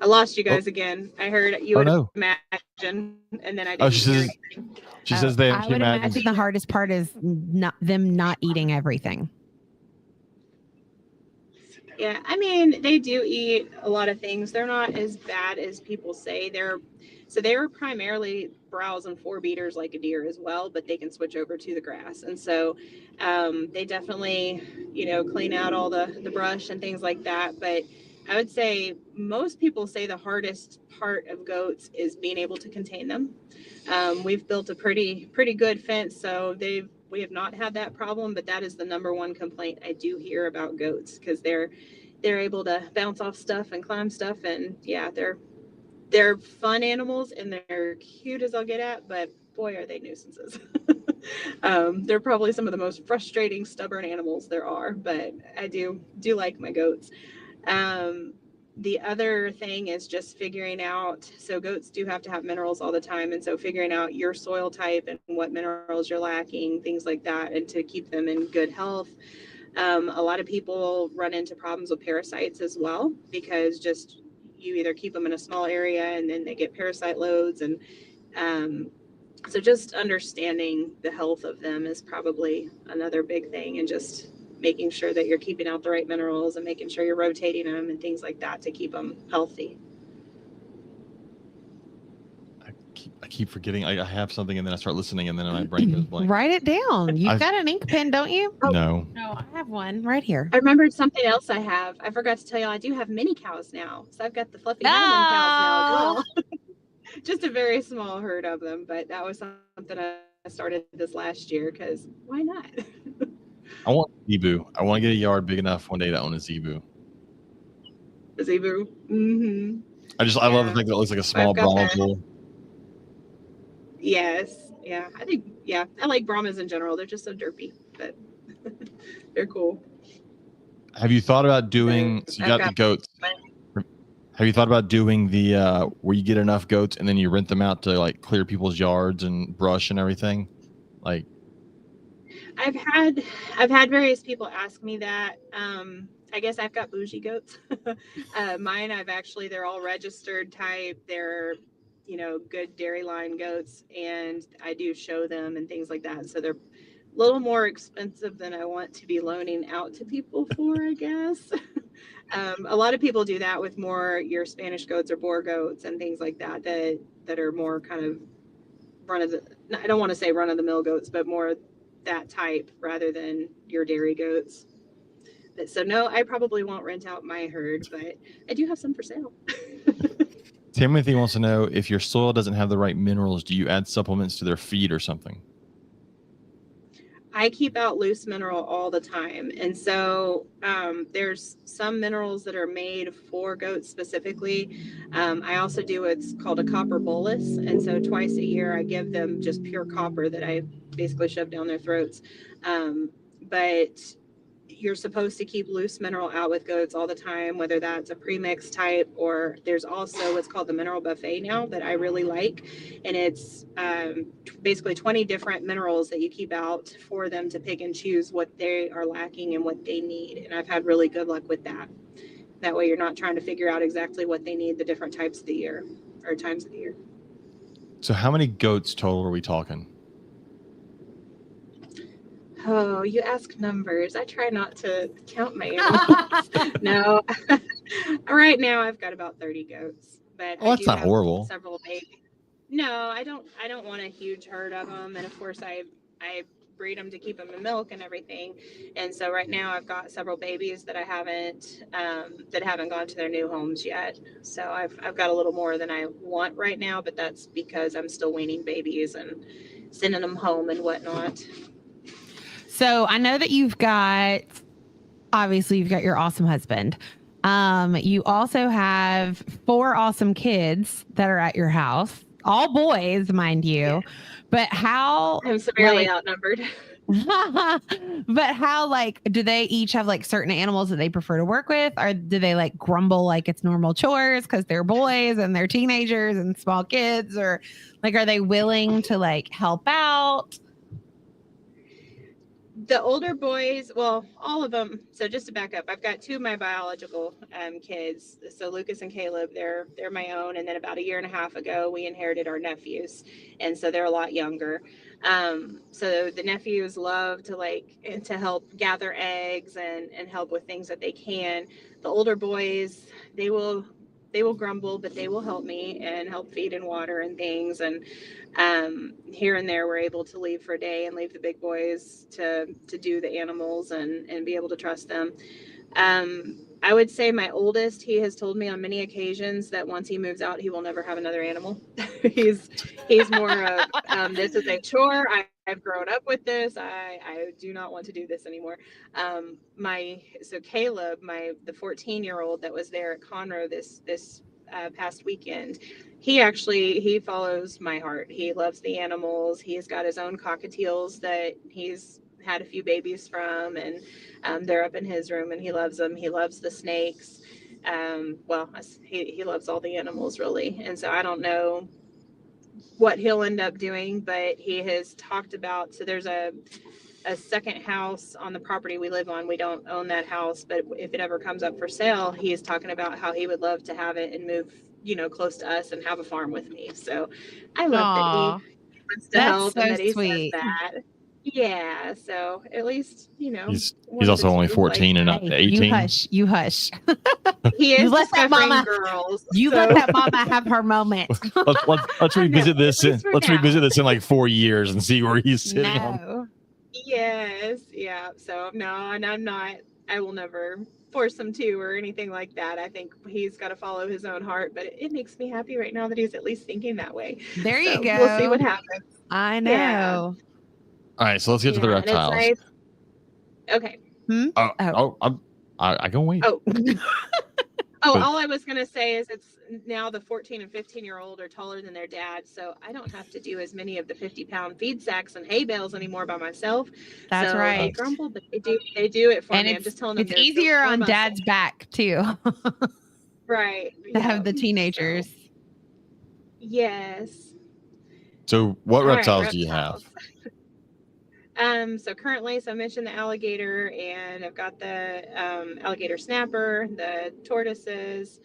I lost you guys again. I heard you would imagine, and then I didn't hear anything. She says they. I would imagine the hardest part is them not eating everything. Yeah, I mean, they do eat a lot of things. They're not as bad as people say. They were primarily browse and four-beaters like a deer as well, but they can switch over to the grass. And so they definitely, clean out all the brush and things like that. But I would say most people say the hardest part of goats is being able to contain them. We've built a pretty good fence, so we have not had that problem, but that is the number one complaint I do hear about goats, because they're able to bounce off stuff and climb stuff, and yeah, they're fun animals and they're cute as I'll get at, but boy, are they nuisances. They're probably some of the most frustrating, stubborn animals there are, but I do like my goats. The other thing is just figuring out, so goats do have to have minerals all the time, and so figuring out your soil type and what minerals you're lacking, things like that, and to keep them in good health. A lot of people run into problems with parasites as well, because just you either keep them in a small area and then they get parasite loads, and so just understanding the health of them is probably another big thing, and just making sure that you're keeping out the right minerals and making sure you're rotating them and things like that to keep them healthy. I keep forgetting. I have something and then I start listening and then my brain goes blank. Write it down. You've got an ink pen, don't you? No. No, I have one right here. I remembered something else I have. I forgot to tell you, I do have mini cows now. So I've got the fluffy Highland cows now as well. Just a very small herd of them, but that was something I started this last year because why not? I want zebu. I want to get a yard big enough one day to own a zebu. A zebu? Mm-hmm. I love the fact that it looks like a small Brahma bull. Yes. Yeah. I like Brahmas in general. They're just so derpy, but they're cool. Have you thought about doing, so you got the goats. Have you thought about doing the, where you get enough goats and then you rent them out to like clear people's yards and brush and everything? Like, I've had various people ask me that. I guess I've got bougie goats. Mine, they're all registered type. They're, good dairy line goats, and I do show them and things like that. So they're a little more expensive than I want to be loaning out to people for, I guess. A lot of people do that with more your Spanish goats or Boer goats and things like that that are more kind of I don't want to say run of the mill goats, but more that type rather than your dairy goats. So no, I probably won't rent out my herd, but I do have some for sale. Timothy wants to know, if your soil doesn't have the right minerals, do you add supplements to their feed or something? I keep out loose mineral all the time. And so there's some minerals that are made for goats specifically. I also do what's called a copper bolus. And so twice a year, I give them just pure copper that I basically shove down their throats. But you're supposed to keep loose mineral out with goats all the time, whether that's a premix type, or there's also what's called the mineral buffet now that I really like. And it's basically 20 different minerals that you keep out for them to pick and choose what they are lacking and what they need. And I've had really good luck with that. That way you're not trying to figure out exactly what they need the different types of the year or times of the year. So how many goats total are we talking? Oh, you ask numbers. I try not to count my animals. No, right now I've got about 30 goats, but Oh, that's not horrible. Several babies. No, I don't want a huge herd of them, and of course I breed them to keep them in milk and everything. And so right now I've got several babies that I haven't gone to their new homes yet. So I've got a little more than I want right now, but that's because I'm still weaning babies and sending them home and whatnot. So I know that obviously you've got your awesome husband. You also have 4 awesome kids that are at your house, all boys, mind you. Yeah. But how I'm severely outnumbered. But how, do they each have certain animals that they prefer to work with, or do they grumble like it's normal chores because they're boys and they're teenagers and small kids, or are they willing to help out? The older boys, well, all of them. So just to back up, I've got 2 of my biological kids. So Lucas and Caleb, they're my own. And then about 1.5 years ago, we inherited our nephews. And so they're a lot younger. So the nephews love to help gather eggs and help with things that they can. The older boys, they will grumble, but they will help me and help feed and water and things. And here and there, we're able to leave for a day and leave the big boys to do the animals and be able to trust them. I would say my oldest, he has told me on many occasions that once he moves out, he will never have another animal. he's more of this is a chore. I've grown up with this. I do not want to do this anymore. So Caleb, the 14-year-old that was there at Conroe this past weekend, he follows my heart. He loves the animals. He's got his own cockatiels that he's had a few babies from, and they're up in his room, and he loves them. He loves the snakes. He loves all the animals, really. And so I don't know what he'll end up doing, but he has talked about, so there's a second house on the property we live on. We don't own that house, but if it ever comes up for sale, he is talking about how he would love to have it and move, close to us and have a farm with me. So I love that he wants to help and that he says that. Yeah, so at least he's also only 14 and not 18. You hush. He is discovering girls. Let that mama have her moment. Let's revisit this. Let's revisit this in 4 years and see where he's sitting. No. Yes, yeah. So no, and I will never force him to or anything like that. I think he's got to follow his own heart, but it makes me happy right now that he's at least thinking that way. There you go. We'll see what happens. I know. Yeah. All right, so let's get to the reptiles. Nice. Okay. I can wait. Oh. All I was going to say is it's now the 14 and 15-year-old are taller than their dad, so I don't have to do as many of the 50-pound feed sacks and hay bales anymore by myself. That's right. They grumble, but they do it for me. I'm just telling them it's easier on dad's back too. Right. To have the teenagers. Yes. So what reptiles do you have? So currently, so I mentioned the alligator, and I've got the alligator snapper, the tortoises.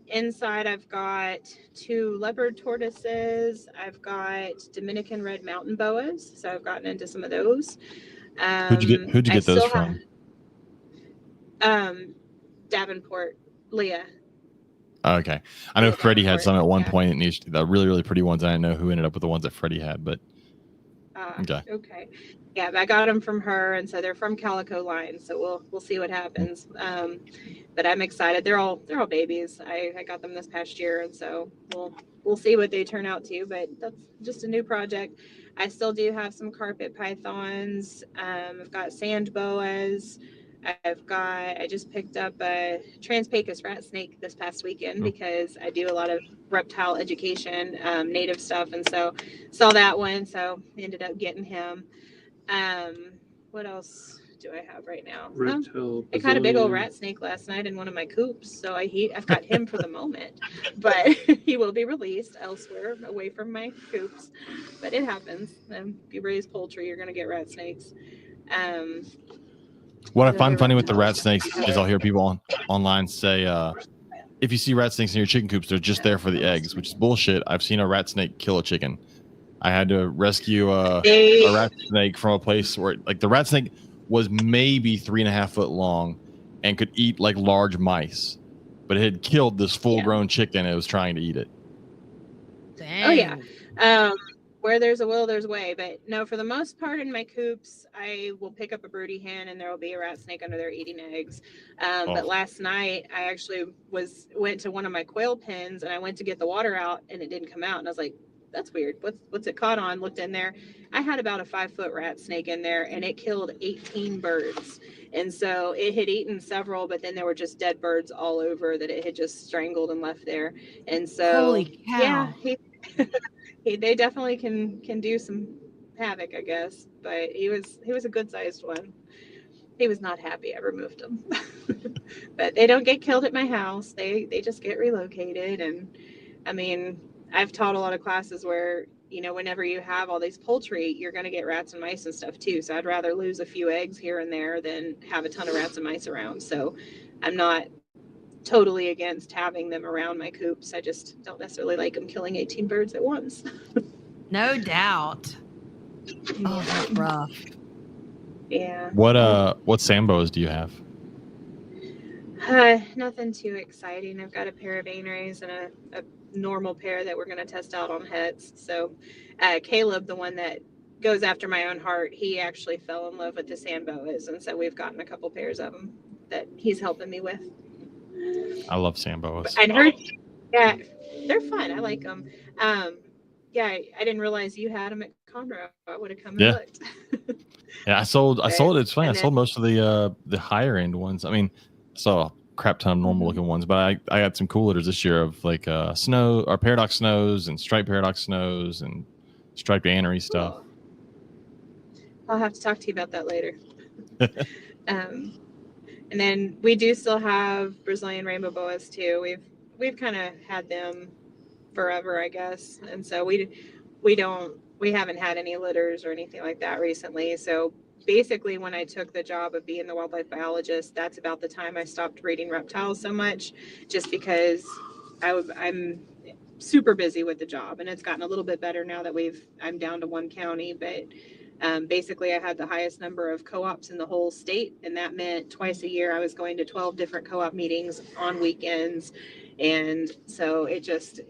Inside, I've got 2 leopard tortoises. I've got Dominican red mountain boas, so I've gotten into some of those. Who'd you get those from? Davenport, Leah. Okay, I know Freddie had some at one yeah. point. And the really, really pretty ones. I didn't know who ended up with the ones that Freddie had, but okay. Yeah, I got them from her, and so they're from Calico Line. So we'll see what happens. But I'm excited. They're all babies. I got them this past year, and so we'll see what they turn out to. But that's just a new project. I still do have some carpet pythons. I've got sand boas. I just picked up a Trans-Pecos rat snake this past weekend because I do a lot of reptile education, native stuff, and so saw that one, so ended up getting him. What else do I have right now? I caught a big old rat snake last night in one of my coops, so I've got him for the moment, but he will be released elsewhere away from my coops. But it happens. If you raise poultry, you're going to get rat snakes. What I find funny with the rat snakes is I'll hear people online say, if you see rat snakes in your chicken coops, they're just there for the eggs, which is bullshit. I've seen a rat snake kill a chicken. I had to rescue a rat snake from a place where, like, the rat snake was maybe 3.5 foot long and could eat like large mice, but it had killed this full-grown chicken and it was trying to eat it. Dang. Oh yeah. Where there's a will, there's a way. But no, for the most part in my coops, I will pick up a broody hen and there will be a rat snake under there eating eggs. But last night I actually went to one of my quail pens and I went to get the water out and it didn't come out. And I was like, that's weird. What's it caught on? Looked in there. I had about a 5-foot rat snake in there and it killed 18 birds. And so it had eaten several, but then there were just dead birds all over that it had just strangled and left there. And so, holy cow. Yeah, they definitely can do some havoc, I guess. But he was a good sized one. He was not happy I removed him. But they don't get killed at my house. They just get relocated. And I mean, I've taught a lot of classes where, you know, whenever you have all these poultry, you're going to get rats and mice and stuff too. So I'd rather lose a few eggs here and there than have a ton of rats and mice around. So I'm not totally against having them around my coops. I just don't necessarily like them killing 18 birds at once. No doubt. Oh, that's rough. Yeah. What Sambos do you have? Nothing too exciting. I've got a pair of Aneries and a normal pair that we're going to test out on hets. So Caleb, the one that goes after my own heart, he actually fell in love with the sand boas, and so we've gotten a couple pairs of them that he's helping me with. I love sand boas. I heard, yeah, they're fun. I like them. Yeah, I didn't realize you had them at Conroe. I would have come and looked. Yeah, I sold. It's funny. I sold most of the higher end ones. I mean, I saw a crap ton of normal looking ones, but I got some cool litters this year of like snow or paradox snows and striped paradox snows and striped anery stuff. Cool. I'll have to talk to you about that later. And then we do still have Brazilian rainbow boas too. We've kind of had them forever, I guess, and so we haven't had any litters or anything like that recently. So basically, when I took the job of being the wildlife biologist, that's about the time I stopped breeding reptiles so much, just because I'm super busy with the job, and it's gotten a little bit better now that I'm down to one county, but basically I had the highest number of co-ops in the whole state, and that meant twice a year I was going to 12 different co-op meetings on weekends, and so it just,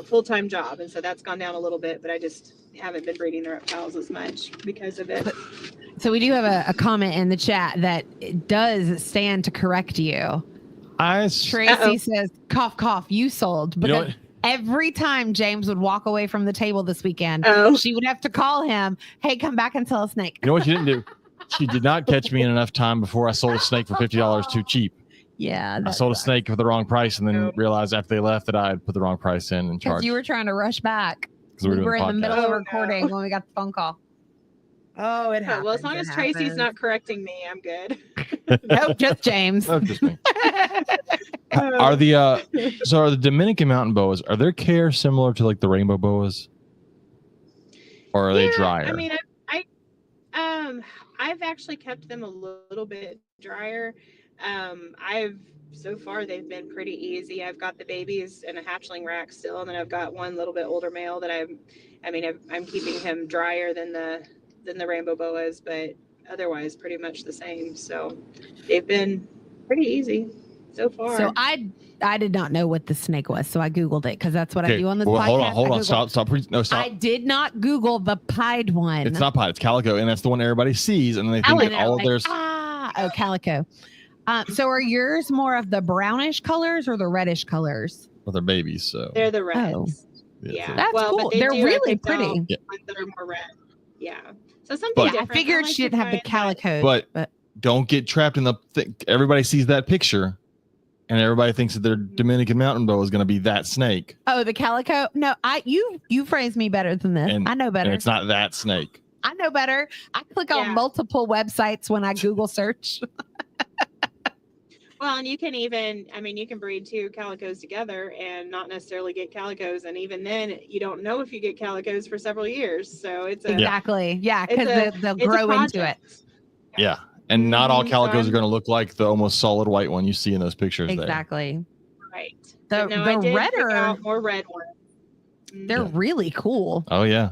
full-time job, and so that's gone down a little bit, but I just haven't been breeding the reptiles as much because of it. So we do have a comment in the chat that it does stand to correct you. Tracy says, cough, cough, you sold. But every time James would walk away from the table this weekend, she would have to call him, hey, come back and sell a snake. You know what she didn't do? She did not catch me in enough time before I sold a snake for $50 too cheap. Yeah. I sold a snake for the wrong price and then realized after they left that I had put the wrong price in and charged. Because you were trying to rush back. We were in the middle of recording when we got the phone call. Oh, it happened. Well, as long as Tracy's not correcting me, I'm good. Nope, just James. No, just me. Are the Dominican mountain boas, are their care similar to like the rainbow boas? Or are they drier? I mean, I've actually kept them a little bit drier. So far they've been pretty easy. I've got the babies in a hatchling rack still, and then I've got one little bit older male that I'm keeping him drier than the rainbow boas, but otherwise pretty much the same. So they've been pretty easy so far. So I did not know what the snake was, so I Googled it because that's what I do on this podcast. Hold on. Stop. Stop. I did not Google the pied one. It's not pied. It's calico, and that's the one everybody sees, and they think that all of theirs. Calico. So are yours more of the brownish colors or the reddish colors? Well, they're babies, so they're the reds. Oh. Yeah, that's cool. They're really pretty. Ones that are more red. Yeah. So something different. I figured she didn't have the calico. But don't get trapped in the thing. Everybody sees that picture, and everybody thinks that their Dominican mountain boa is going to be that snake. Oh, the calico? No, you phrased me better than this. I know better. And it's not that snake. I know better. I click on multiple websites when I Google search. Well, and you can even, you can breed two calicos together and not necessarily get calicos. And even then, you don't know if you get calicos for several years. So it's exactly. Yeah, because they'll grow into it. Yeah. And not all calicos are going to look like the almost solid white one you see in those pictures. Exactly. Right. The redder, more red ones. They're really cool. Oh, yeah.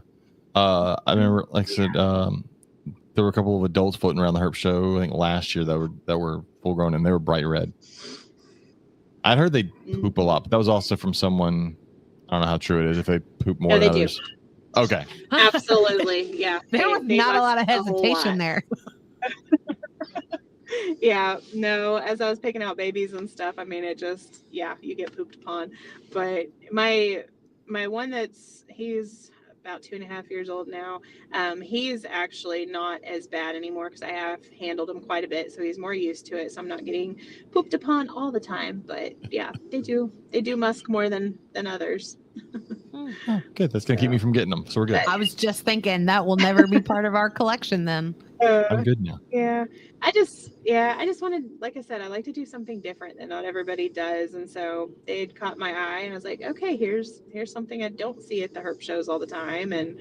I remember, like I said, there were a couple of adults floating around the herp show, I think last year that were full grown, and they were bright red. I'd heard they poop a lot, but that was also from someone. I don't know how true it is if they poop more than others. Do. Okay. Absolutely. Yeah. There was not a lot of hesitation there. Yeah. No, as I was picking out babies and stuff, it just, you get pooped upon. But my one he's about 2.5 years old now. He's actually not as bad anymore because I have handled him quite a bit, so he's more used to it. So I'm not getting pooped upon all the time. But yeah, they do musk more than others. Oh, good. That's gonna keep me from getting them, so we're good. I was just thinking that will never be part of our collection then. I'm good now. Yeah, I just wanted, like I said, I like to do something different that not everybody does, and so it caught my eye, and I was like, okay, here's something I don't see at the herp shows all the time, and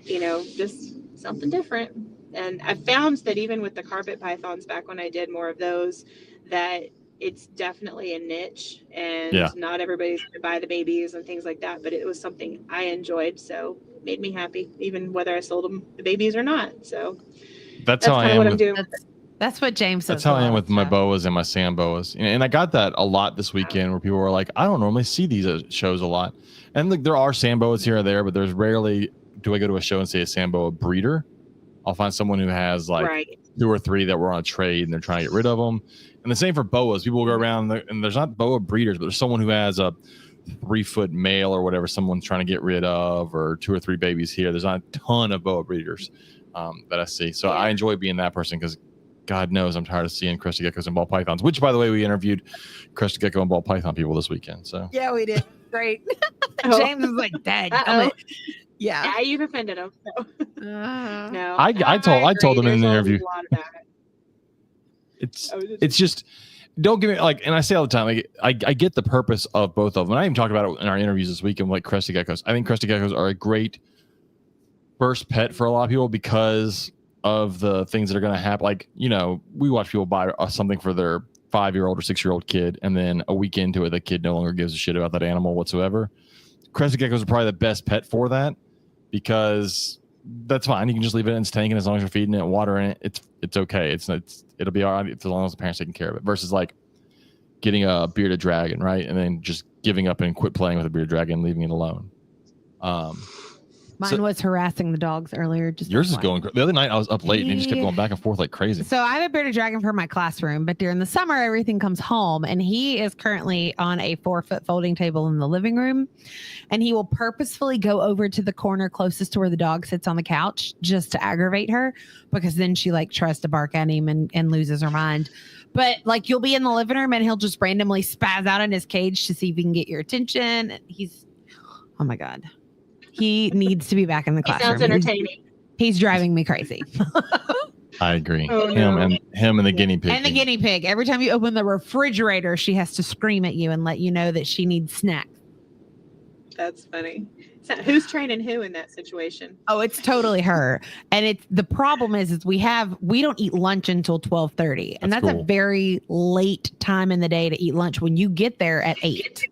just something different. And I found that even with the carpet pythons back when I did more of those, that it's definitely a niche, and not everybody's going to buy the babies and things like that, but it was something I enjoyed, so it made me happy, even whether I sold them the babies or not. So that's how I am. What I'm doing. That's what James says. That's how I am with my boas and my sand boas. And I got that a lot this weekend where people were like, I don't normally see these shows a lot. And look, there are sand boas here or there, but there's rarely do I go to a show and see a sand boa breeder. I'll find someone who has like 2 or 3 that were on a trade and they're trying to get rid of them. And the same for boas. People will go around and there's not boa breeders, but there's someone who has a 3-foot male or whatever someone's trying to get rid of, or 2 or 3 babies here. There's not a ton of boa breeders that I see. So I enjoy being that person because God knows I'm tired of seeing crested geckos and ball pythons, which, by the way, we interviewed crested gecko and ball python people this weekend. So yeah, we did. Great. James is like, dang. Yeah, you've offended him. No, I told them in the interview. It's just, don't give me and I say all the time, like I get the purpose of both of them. And I even talked about it in our interviews this weekend, like crested geckos. I think crested geckos are a great first pet for a lot of people because of the things that are going to happen. Like, we watch people buy something for their 5-year-old or 6-year-old kid, and then a week into it, the kid no longer gives a shit about that animal whatsoever. Crested geckos are probably the best pet for that because that's fine. You can just leave it in its tank, and as long as you're feeding it, watering it, it's okay. It'll be all right as long as the parents taking care of it. Versus like getting a bearded dragon, right, and then just giving up and quit playing with a bearded dragon, and leaving it alone. Mine was harassing the dogs earlier. Yours is going. The other night I was up late and he just kept going back and forth like crazy. So I have a bearded dragon for my classroom, but during the summer everything comes home, and he is currently on a 4-foot folding table in the living room, and he will purposefully go over to the corner closest to where the dog sits on the couch just to aggravate her, because then she tries to bark at him and loses her mind. But you'll be in the living room and he'll just randomly spaz out in his cage to see if he can get your attention. Oh my God. He needs to be back in the classroom. Sounds entertaining. He's driving me crazy. I agree. Oh, him and the guinea pig. And the guinea pig. Every time you open the refrigerator, she has to scream at you and let you know that she needs snacks. That's funny. So who's training who in that situation? Oh, it's totally her. And the problem is we don't eat lunch until 12:30. And that's cool. a very late time in the day to eat lunch when you get there at 8.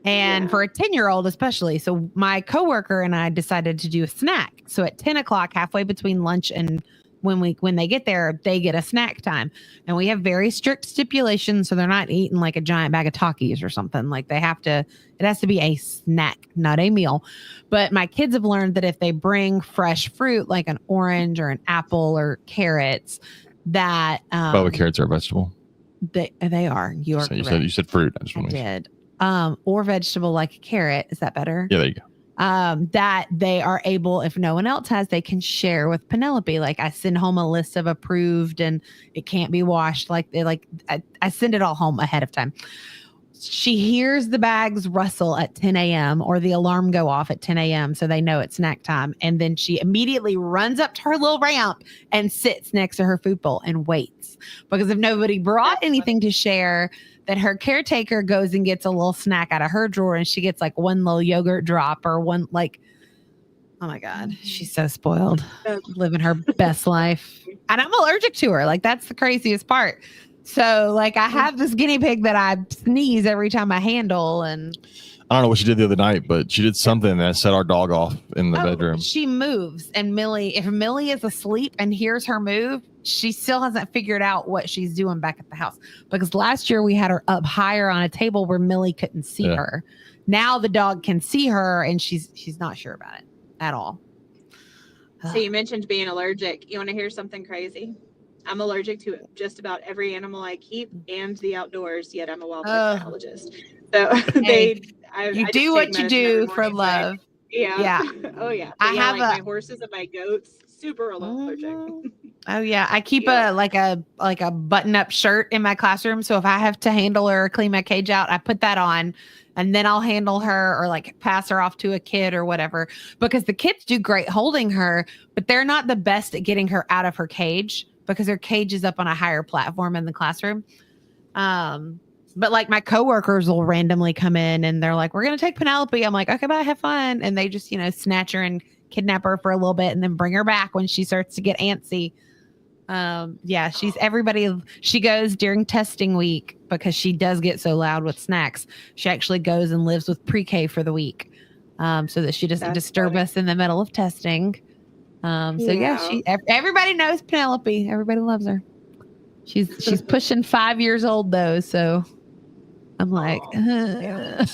And for a 10-year-old especially. So my coworker and I decided to do a snack. So at 10 o'clock, halfway between lunch and when they get there, they get a snack time. And we have very strict stipulations. So they're not eating like a giant bag of Takis or something. Like it has to be a snack, not a meal. But my kids have learned that if they bring fresh fruit, like an orange or an apple or carrots, that By the way, carrots are a vegetable. they are. You are correct. You said fruit. I just I want to did. Or vegetable like a carrot. Is that better? Yeah, there you go. That they are able, if no one else has, they can share with Penelope. Like I send home a list of approved and it can't be washed. I send it all home ahead of time. She hears the bags rustle at 10 a.m. or the alarm go off at 10 a.m. So they know it's snack time. And then she immediately runs up to her little ramp and sits next to her food bowl and waits. Because if nobody brought anything to share, then her caretaker goes and gets a little snack out of her drawer and she gets like one little yogurt drop or one like, oh my God, she's so spoiled, living her best life. And I'm allergic to her. Like that's the craziest part. So like I have this guinea pig that I sneeze every time I handle, and I don't know what she did the other night, but she did something that set our dog off in the bedroom. She moves, and if Millie is asleep and hears her move, she still hasn't figured out what she's doing back at the house. Because last year we had her up higher on a table where Millie couldn't see her. Now the dog can see her, and she's not sure about it at all. So you mentioned being allergic. You want to hear something crazy? I'm allergic to just about every animal I keep and the outdoors, yet I'm a wildlife biologist. So you do what you do for love. Yeah. Oh yeah. But I have my horses and my goats, super allergic. Oh yeah. I keep a button up shirt in my classroom. So if I have to handle her or clean my cage out, I put that on. And then I'll handle her or like pass her off to a kid or whatever, because the kids do great holding her, but they're not the best at getting her out of her cage because her cage is up on a higher platform in the classroom. But like my coworkers will randomly come in and they're like, we're going to take Penelope. I'm like, okay, bye, have fun. And they just, snatch her and kidnap her for a little bit and then bring her back when she starts to get antsy. She's everybody. She goes during testing week because she does get so loud with snacks. She actually goes and lives with pre-K for the week, so that she doesn't disturb us in the middle of testing. Everybody knows Penelope. Everybody loves her. She's pushing 5 years old though, so I'm like, I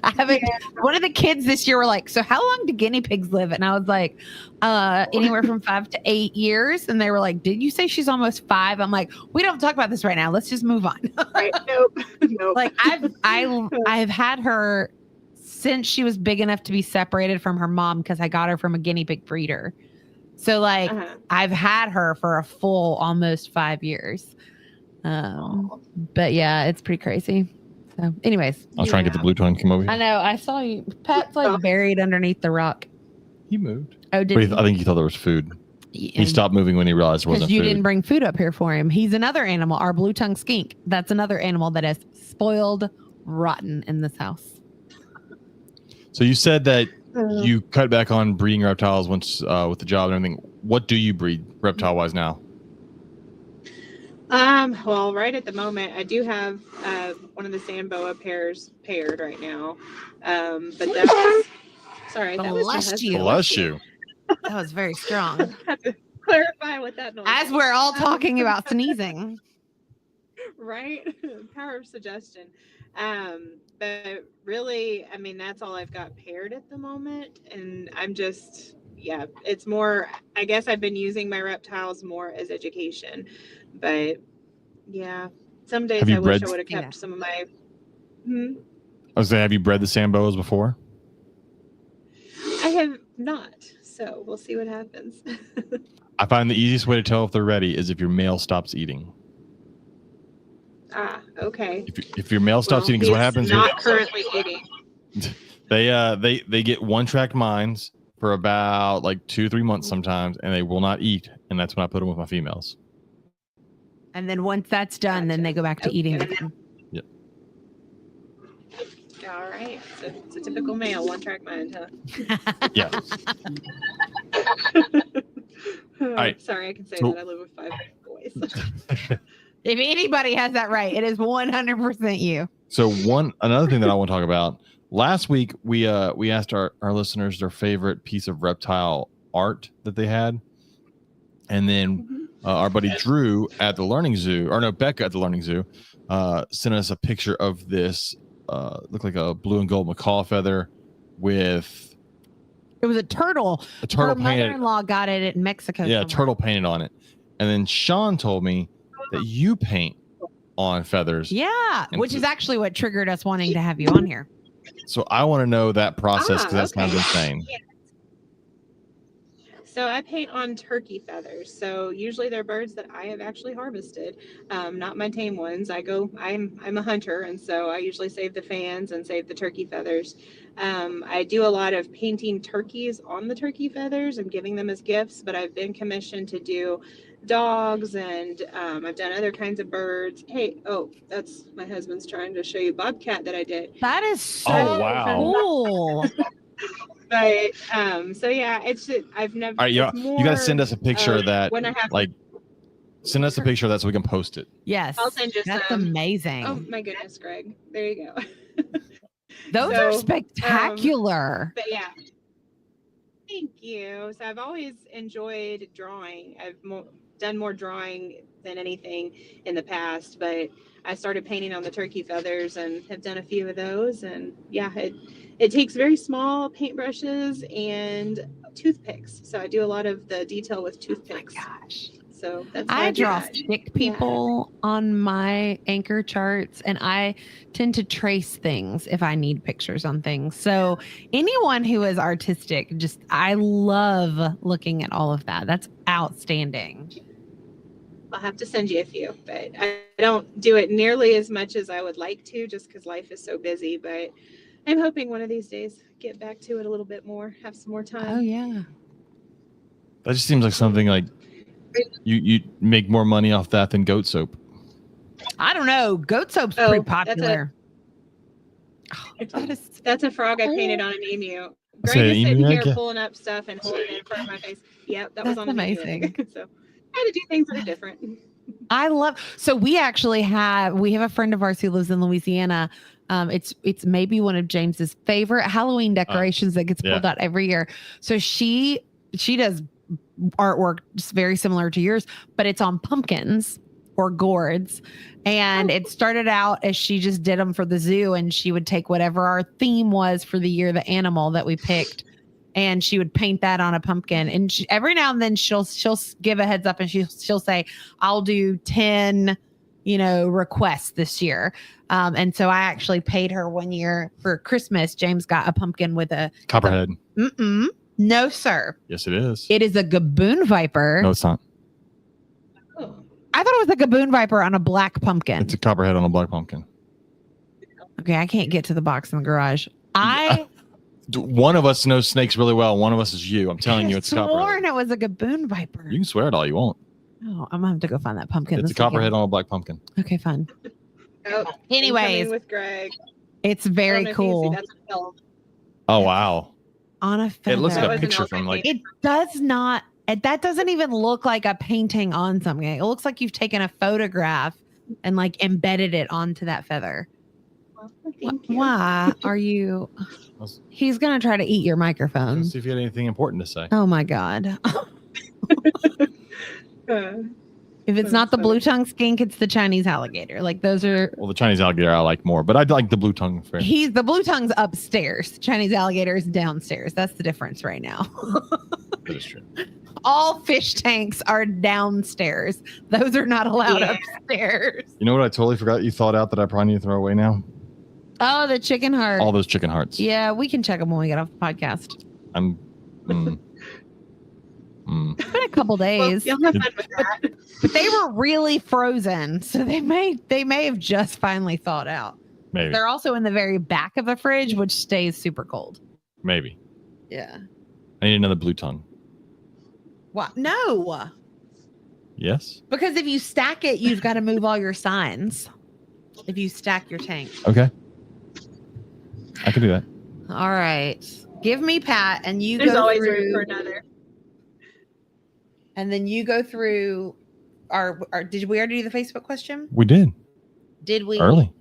haven't. One of the kids this year were like, so how long do guinea pigs live? And I was like, anywhere from 5 to 8 years. And they were like, did you say she's almost 5? I'm like, we don't talk about this right now. Let's just move on. Right? Nope. Like I've had her since she was big enough to be separated from her mom because I got her from a guinea pig breeder. So like I've had her for a full almost 5 years. But yeah, it's pretty crazy. So anyways. I was trying to get the blue tongue come over here. I know. I saw you. Pat's like buried underneath the rock. He moved. Oh, did he? I think he thought there was food. He stopped moving when he realized there wasn't food. Because you didn't bring food up here for him. He's another animal, our blue tongue skink. That's another animal that is spoiled rotten in this house. So you said that you cut back on breeding reptiles once with the job and everything. What do you breed reptile-wise now? Well, right at the moment, I do have one of the sand boa pairs paired right now. But that's sorry, that was Bless you. That was very strong. I have to clarify what that noise As is. we're all talking about sneezing. Right? Power of suggestion. But really, I mean, that's all I've got paired at the moment. And I'm just, it's more, I guess I've been using my reptiles more as education. But yeah, some days I wish I would have kept some of my. I was saying, have you bred the sand boas before? I have not. So we'll see what happens. I find the easiest way to tell if they're ready is if your male stops eating. Ah, okay. If your male stops eating, because what happens? Not currently eating. They get one-track minds for about like 2-3 months sometimes, and they will not eat, and that's when I put them with my females. And then once that's done, then they go back to eating again. Yep. All right. So it's a typical male, one track mind, huh? Yeah. right. Sorry, I can say So- that. I live with 5 boys. If anybody has that right, it is 100% you. So another thing that I want to talk about. Last week we asked our listeners their favorite piece of reptile art that they had, and then our buddy Drew at the Learning Zoo, or no, Becca at the Learning Zoo, sent us a picture of this. Looked like a blue and gold macaw feather with It was a turtle. a turtle Her painted. mother-in-law got it in Mexico. Yeah, a somewhere. turtle painted on it. And then Sean told me that you paint on feathers. Yeah, And which so- is actually what triggered us wanting to have you on here. So I want to know that process because that okay. sounds insane. Yeah. So I paint on turkey feathers. So usually they're birds that I have actually harvested, not my tame ones. I'm a hunter, and so I usually save the fans and save the turkey feathers. I do a lot of painting turkeys on the turkey feathers and giving them as gifts, but I've been commissioned to do dogs, and I've done other kinds of birds. Hey, that's my husband's trying to show you bobcat that I did. That is so Oh, wow. cool. But so yeah, I've never. All right, you got to send us a picture of that. when I have Like, send us a picture of that so we can post it. Yes, I'll send you that's some. amazing. Oh my goodness, Greg. There you go. Those so, are spectacular. But yeah. Thank you. So I've always enjoyed drawing. I've done more drawing than anything in the past, but I started painting on the turkey feathers and have done a few of those. And yeah, it takes very small paintbrushes and toothpicks. So I do a lot of the detail with toothpicks. Oh my gosh. So that's how I do draw that. stick people on my anchor charts, and I tend to trace things if I need pictures on things. So anyone who is artistic, I love looking at all of that. That's outstanding. I'll have to send you a few, but I don't do it nearly as much as I would like to, just because life is so busy. But I'm hoping one of these days get back to it a little bit more, have some more time. Oh yeah. That just seems like something like you make more money off that than goat soap. I don't know. Goat soap's Oh, pretty that's popular. That's a frog I painted on an emu. That's Greg an is sitting emu, here okay. pulling up stuff and holding it in front of my face. Yep, that was That's on an emu. amazing. So I had to do things that are different. So we actually have a friend of ours who lives in Louisiana. It's maybe one of James's favorite Halloween decorations that gets pulled out every year. So she does artwork just very similar to yours, but it's on pumpkins or gourds. And it started out as she just did them for the zoo, and she would take whatever our theme was for the year, the animal that we picked, and she would paint that on a pumpkin. And every now and then she'll give a heads up, and she'll say, I'll do 10, requests this year. And so I actually paid her one year for Christmas. James got a pumpkin with a Copperhead. No, sir. Yes, it is. It is a gaboon viper. No, it's not. Oh. I thought it was a gaboon viper on a black pumpkin. It's a copperhead on a black pumpkin. Okay, I can't get to the box in the garage. One of us knows snakes really well. One of us is you. I'm telling you, it's a copperhead. sworn it was a gaboon viper. You can swear it all you want. Oh, I'm gonna have to go find that pumpkin. It's a copperhead on a black pumpkin. Okay, fine. Oh, Anyways, incoming with Greg. it's I don't very know if you can see, cool. that's a film. Oh wow! On a feather. It looks That like a was an picture elf from I like. painted. It does not. That doesn't even look like a painting on something. It looks like you've taken a photograph and like embedded it onto that feather. Well, thank you. Why are you? He's gonna try to eat your microphone. Let's see if you had anything important to say. Oh my god! If it's That's not the funny. blue tongue skink, it's the Chinese alligator. Like those are. Well, the Chinese alligator I like more, but I'd like the blue tongue fair. He's the blue tongue's upstairs. Chinese alligator is downstairs. That's the difference right now. That is true. All fish tanks are downstairs. Those are not allowed Yeah. upstairs. You know what I totally forgot you thought out that I probably need to throw away now? Oh, the chicken heart. All those chicken hearts. Yeah, we can check them when we get off the podcast. I'm. It's been a couple Well, days, you'll have fun with that. but they were really frozen, so they may have just finally thawed out. Maybe. They're also in the very back of the fridge, which stays super cold. Maybe. Yeah. I need another blue tongue. What? No, Yes. because if you stack it, you've got to move all your signs. If you stack your tank. Okay. I can do that. All right. Give me Pat, and you There's go always through. room for another. And then you go through our did we already do the Facebook question? We did. Did we? Early.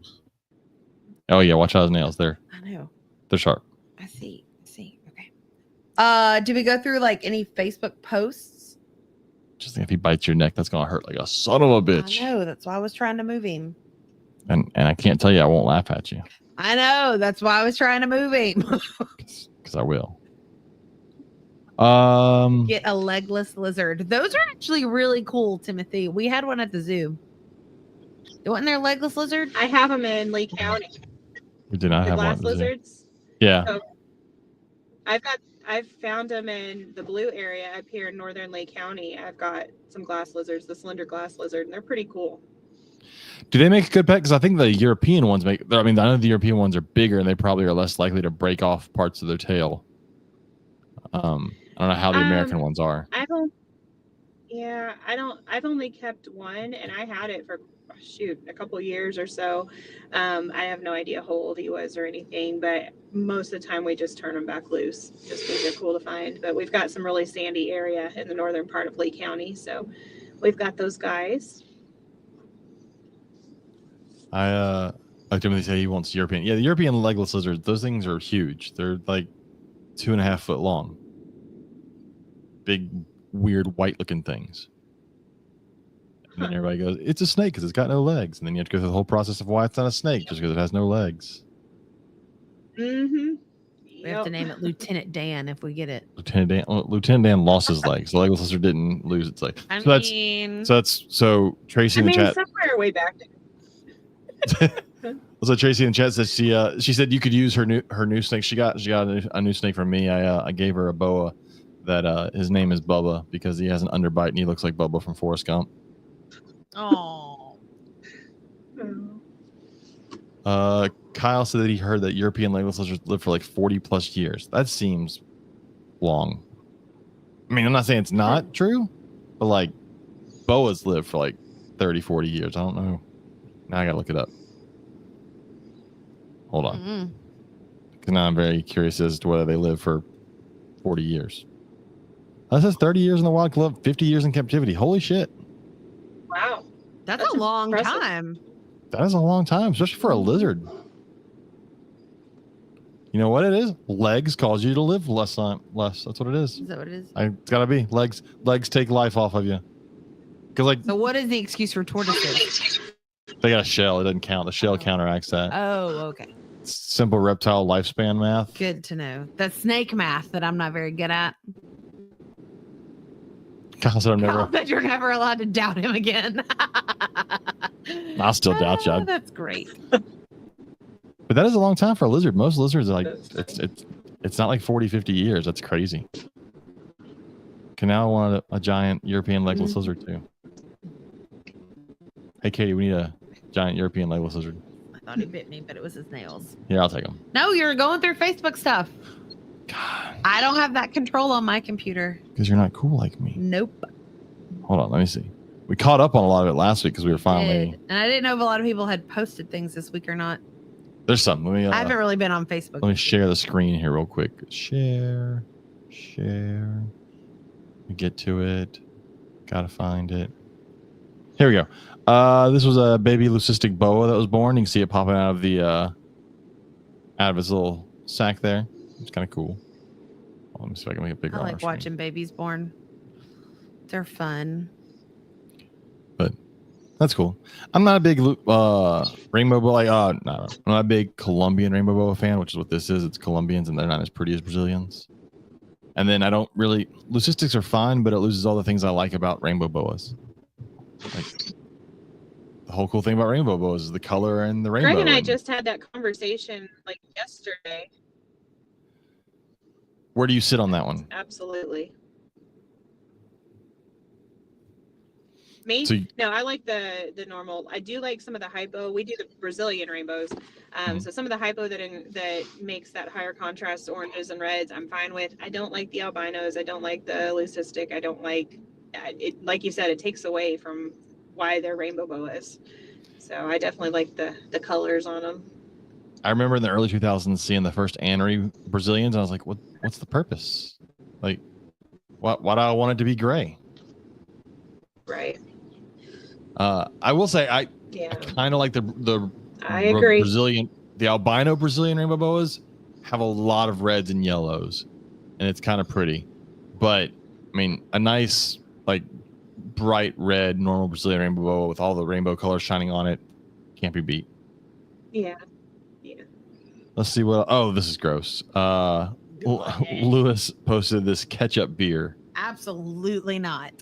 Oh yeah, watch out his nails. I know. They're sharp. I see. Okay. Did we go through like any Facebook posts? Just think if he bites your neck, that's gonna hurt like a son of a bitch. I know. That's why I was trying to move him. And I can't tell you I won't laugh at you. I know. That's why I was trying to move him. Because I will. Get a legless lizard. Those are actually really cool, Timothy. We had one at the zoo. Wasn't there a legless lizard? I have them in Lee County. We did not The have one. glass lizards. Yeah. So I've found them in the blue area up here in northern Lee County. I've got some glass lizards, the slender glass lizard, and they're pretty cool. Do they make a good pet? Because I think the European ones make. I mean, I know the European ones are bigger and they probably are less likely to break off parts of their tail. I don't know how the American ones are. I've only kept one, and I had it for a couple years or so. I have no idea how old he was or anything, but most of the time we just turn them back loose just because they're cool to find. But we've got some really sandy area in the northern part of Lee County, so we've got those guys. Like Timothy said, he wants European. Yeah, the European legless lizards, those things are huge. They're like 2.5 foot long. Big, weird, white looking things. And then everybody goes, it's a snake because it's got no legs. And then you have to go through the whole process of why it's not a snake just because it has no legs. Mm-hmm. We have to name it Lieutenant Dan if we get it. Lieutenant Dan lost his legs. The legless lizard didn't lose its legs. So Tracy in the chat. Somewhere way back there. So Tracy in the chat says she said you could use her new snake. She got a new snake from me. I gave her a boa that his name is Bubba because he has an underbite and he looks like Bubba from Forrest Gump. Oh. Kyle said that he heard that European legless lizards live for like 40 plus years. That seems long. I mean, I'm not saying it's not true, but like boas live for like 30, 40 years. I don't know. Now I gotta look it up. Hold on. Because now I'm very curious as to whether they live for 40 years. That says 30 years in the wild club, 50 years in captivity. Holy shit. Wow. That's a long impressive. time. That is a long time, especially for a lizard. You know what it is? Legs cause you to live less. That's what it is. Is that what it is? It's gotta be. Legs take life off of you. Because like So what is the excuse for tortoises? they got a shell. It doesn't count. The shell counteracts that. Oh, okay. Simple reptile lifespan math. Good to know. That's snake math that I'm not very good at. Kyle said Kyle said you're never allowed to doubt him again. I'll still doubt you. That's great. But that is a long time for a lizard. Most lizards are like it's not like 40, 50 years. That's crazy. Okay, now I want a giant European legless lizard too. Hey Katie, we need a giant European legless lizard. I thought he bit me, but it was his nails. Yeah, I'll take them. No, you're going through Facebook stuff. God. I don't have that control on my computer. Because you're not cool like me. Nope. Hold on, let me see. We caught up on a lot of it last week because we were finally. And I didn't know if a lot of people had posted things this week or not. There's some. Let me. I haven't really been on Facebook. Let me share the screen here real quick. Share. Let me get to it. Gotta find it. Here we go. This was a baby leucistic boa that was born. You can see it popping out of the out of his little sack there. It's kind of cool. Let me see if I can make it bigger. I on like our screen. watching babies born. They're fun. But that's cool. I'm not a big rainbow boa. I'm not a big Colombian rainbow boa fan, which is what this is. It's Colombians, and they're not as pretty as Brazilians. And then I don't really. Leucistics are fine, but it loses all the things I like about rainbow boas. Like the whole cool thing about rainbow boas is the color and the rainbow. Greg and I just had that conversation like yesterday. Where do you sit on that one? Absolutely. Me? So no, I like the normal. I do like some of the hypo. We do the Brazilian rainbows. So some of the hypo that makes that higher contrast oranges and reds, I'm fine with. I don't like the albinos. I don't like the leucistic. I don't like it. Like you said, it takes away from why they're rainbow boas. So I definitely like the colors on them. I remember in the early 2000s seeing the first Anery Brazilians. And I was like, what's the purpose? Like, why do I want it to be gray? Right. I will say I kind of like the I agree. The albino Brazilian rainbow boas have a lot of reds and yellows, and it's kind of pretty. But I mean, a nice like bright red normal Brazilian rainbow boa with all the rainbow colors shining on it can't be beat. Yeah. Let's see what. Oh, this is gross. Lewis posted this ketchup beer. Absolutely not.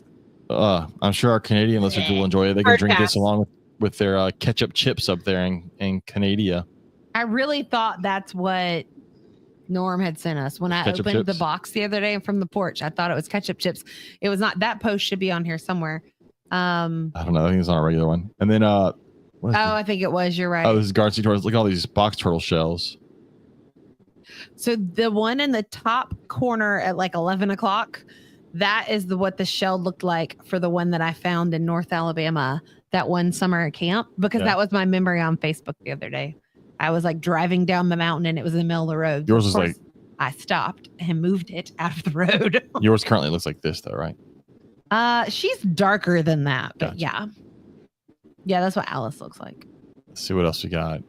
I'm sure our Canadian listeners will enjoy it. They can Hard drink pass. this along with their ketchup chips up there in Canada. I really thought that's what Norm had sent us when I Ketchup opened chips? the box the other day from the porch. I thought it was ketchup chips. It was not. That post should be on here somewhere. I don't know. I think it's not a regular one. And then what is I think it was. You're right. Oh, this is Garcia Torres. Look at all these box turtle shells. So the one in the top corner at like 11 o'clock, that is what the shell looked like for the one that I found in North Alabama that one summer at camp, because that was my memory on Facebook the other day. I was like driving down the mountain and it was in the middle of the road. Yours was like, I stopped and moved it out of the road. Yours currently looks like this though, right? She's darker than that, but Gotcha. yeah, that's what Alice looks like. Let's see what else we got.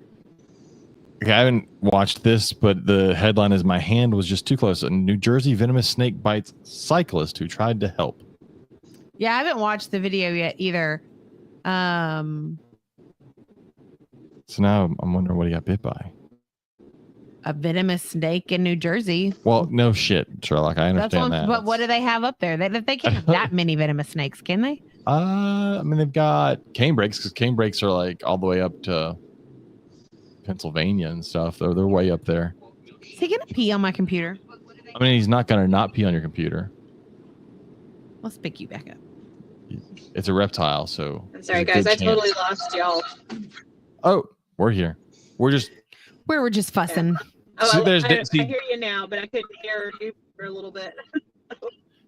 Okay, I haven't watched this, but the headline is "My hand was just too close." A New Jersey venomous snake bites cyclist who tried to help. Yeah, I haven't watched the video yet either. So now I'm wondering what he got bit by. A venomous snake in New Jersey. Well, no shit, Sherlock. I understand that. But what do they have up there? They can't have that many venomous snakes, can they? I mean, they've got cane brakes because cane brakes are like all the way up to Pennsylvania and stuff. They're way up there. Is he gonna pee on my computer? I mean, he's not gonna not pee on your computer. Let's pick you back up. It's a reptile, so. I'm sorry, there's a guys. good I totally lost y'all. Oh, we're here. We're just. We're just fussing. Oh, See, I hear you now, but I couldn't hear you for a little bit.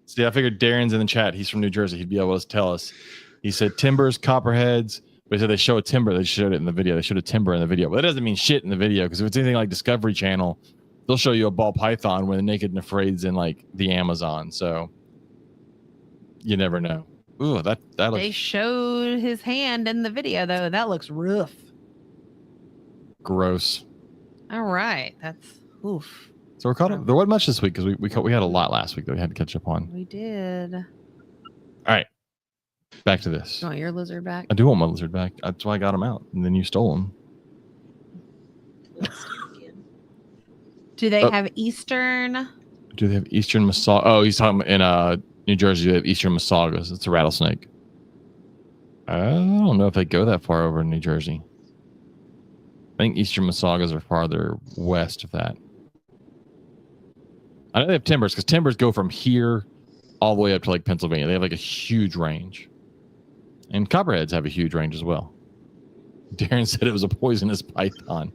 See, I figured Darren's in the chat. He's from New Jersey. He'd be able to tell us. He said timbers, copperheads. But he said they show a timber. They showed it in the video. They showed a timber in the video. But that doesn't mean shit in the video, because if it's anything like Discovery Channel, they'll show you a ball python when the Naked and Afraid's in like the Amazon. So you never know. Ooh, that looks. They showed his hand in the video though. That looks rough. Gross. All right, that's oof. So we're caught up. There wasn't much this week because we had a lot last week that we had to catch up on. We did. All right, back to this. You want your lizard back? I do want my lizard back. That's why I got him out, and then you stole him. Do they have Eastern? Do they have Eastern Masaga? Oh, he's talking in New Jersey. They have Eastern Masagas. It's a rattlesnake. I don't know if they go that far over in New Jersey. I think Eastern Masagas are farther west of that. I know they have timbers because timbers go from here all the way up to like Pennsylvania. They have like a huge range. And copperheads have a huge range as well. Darren said it was a poisonous python.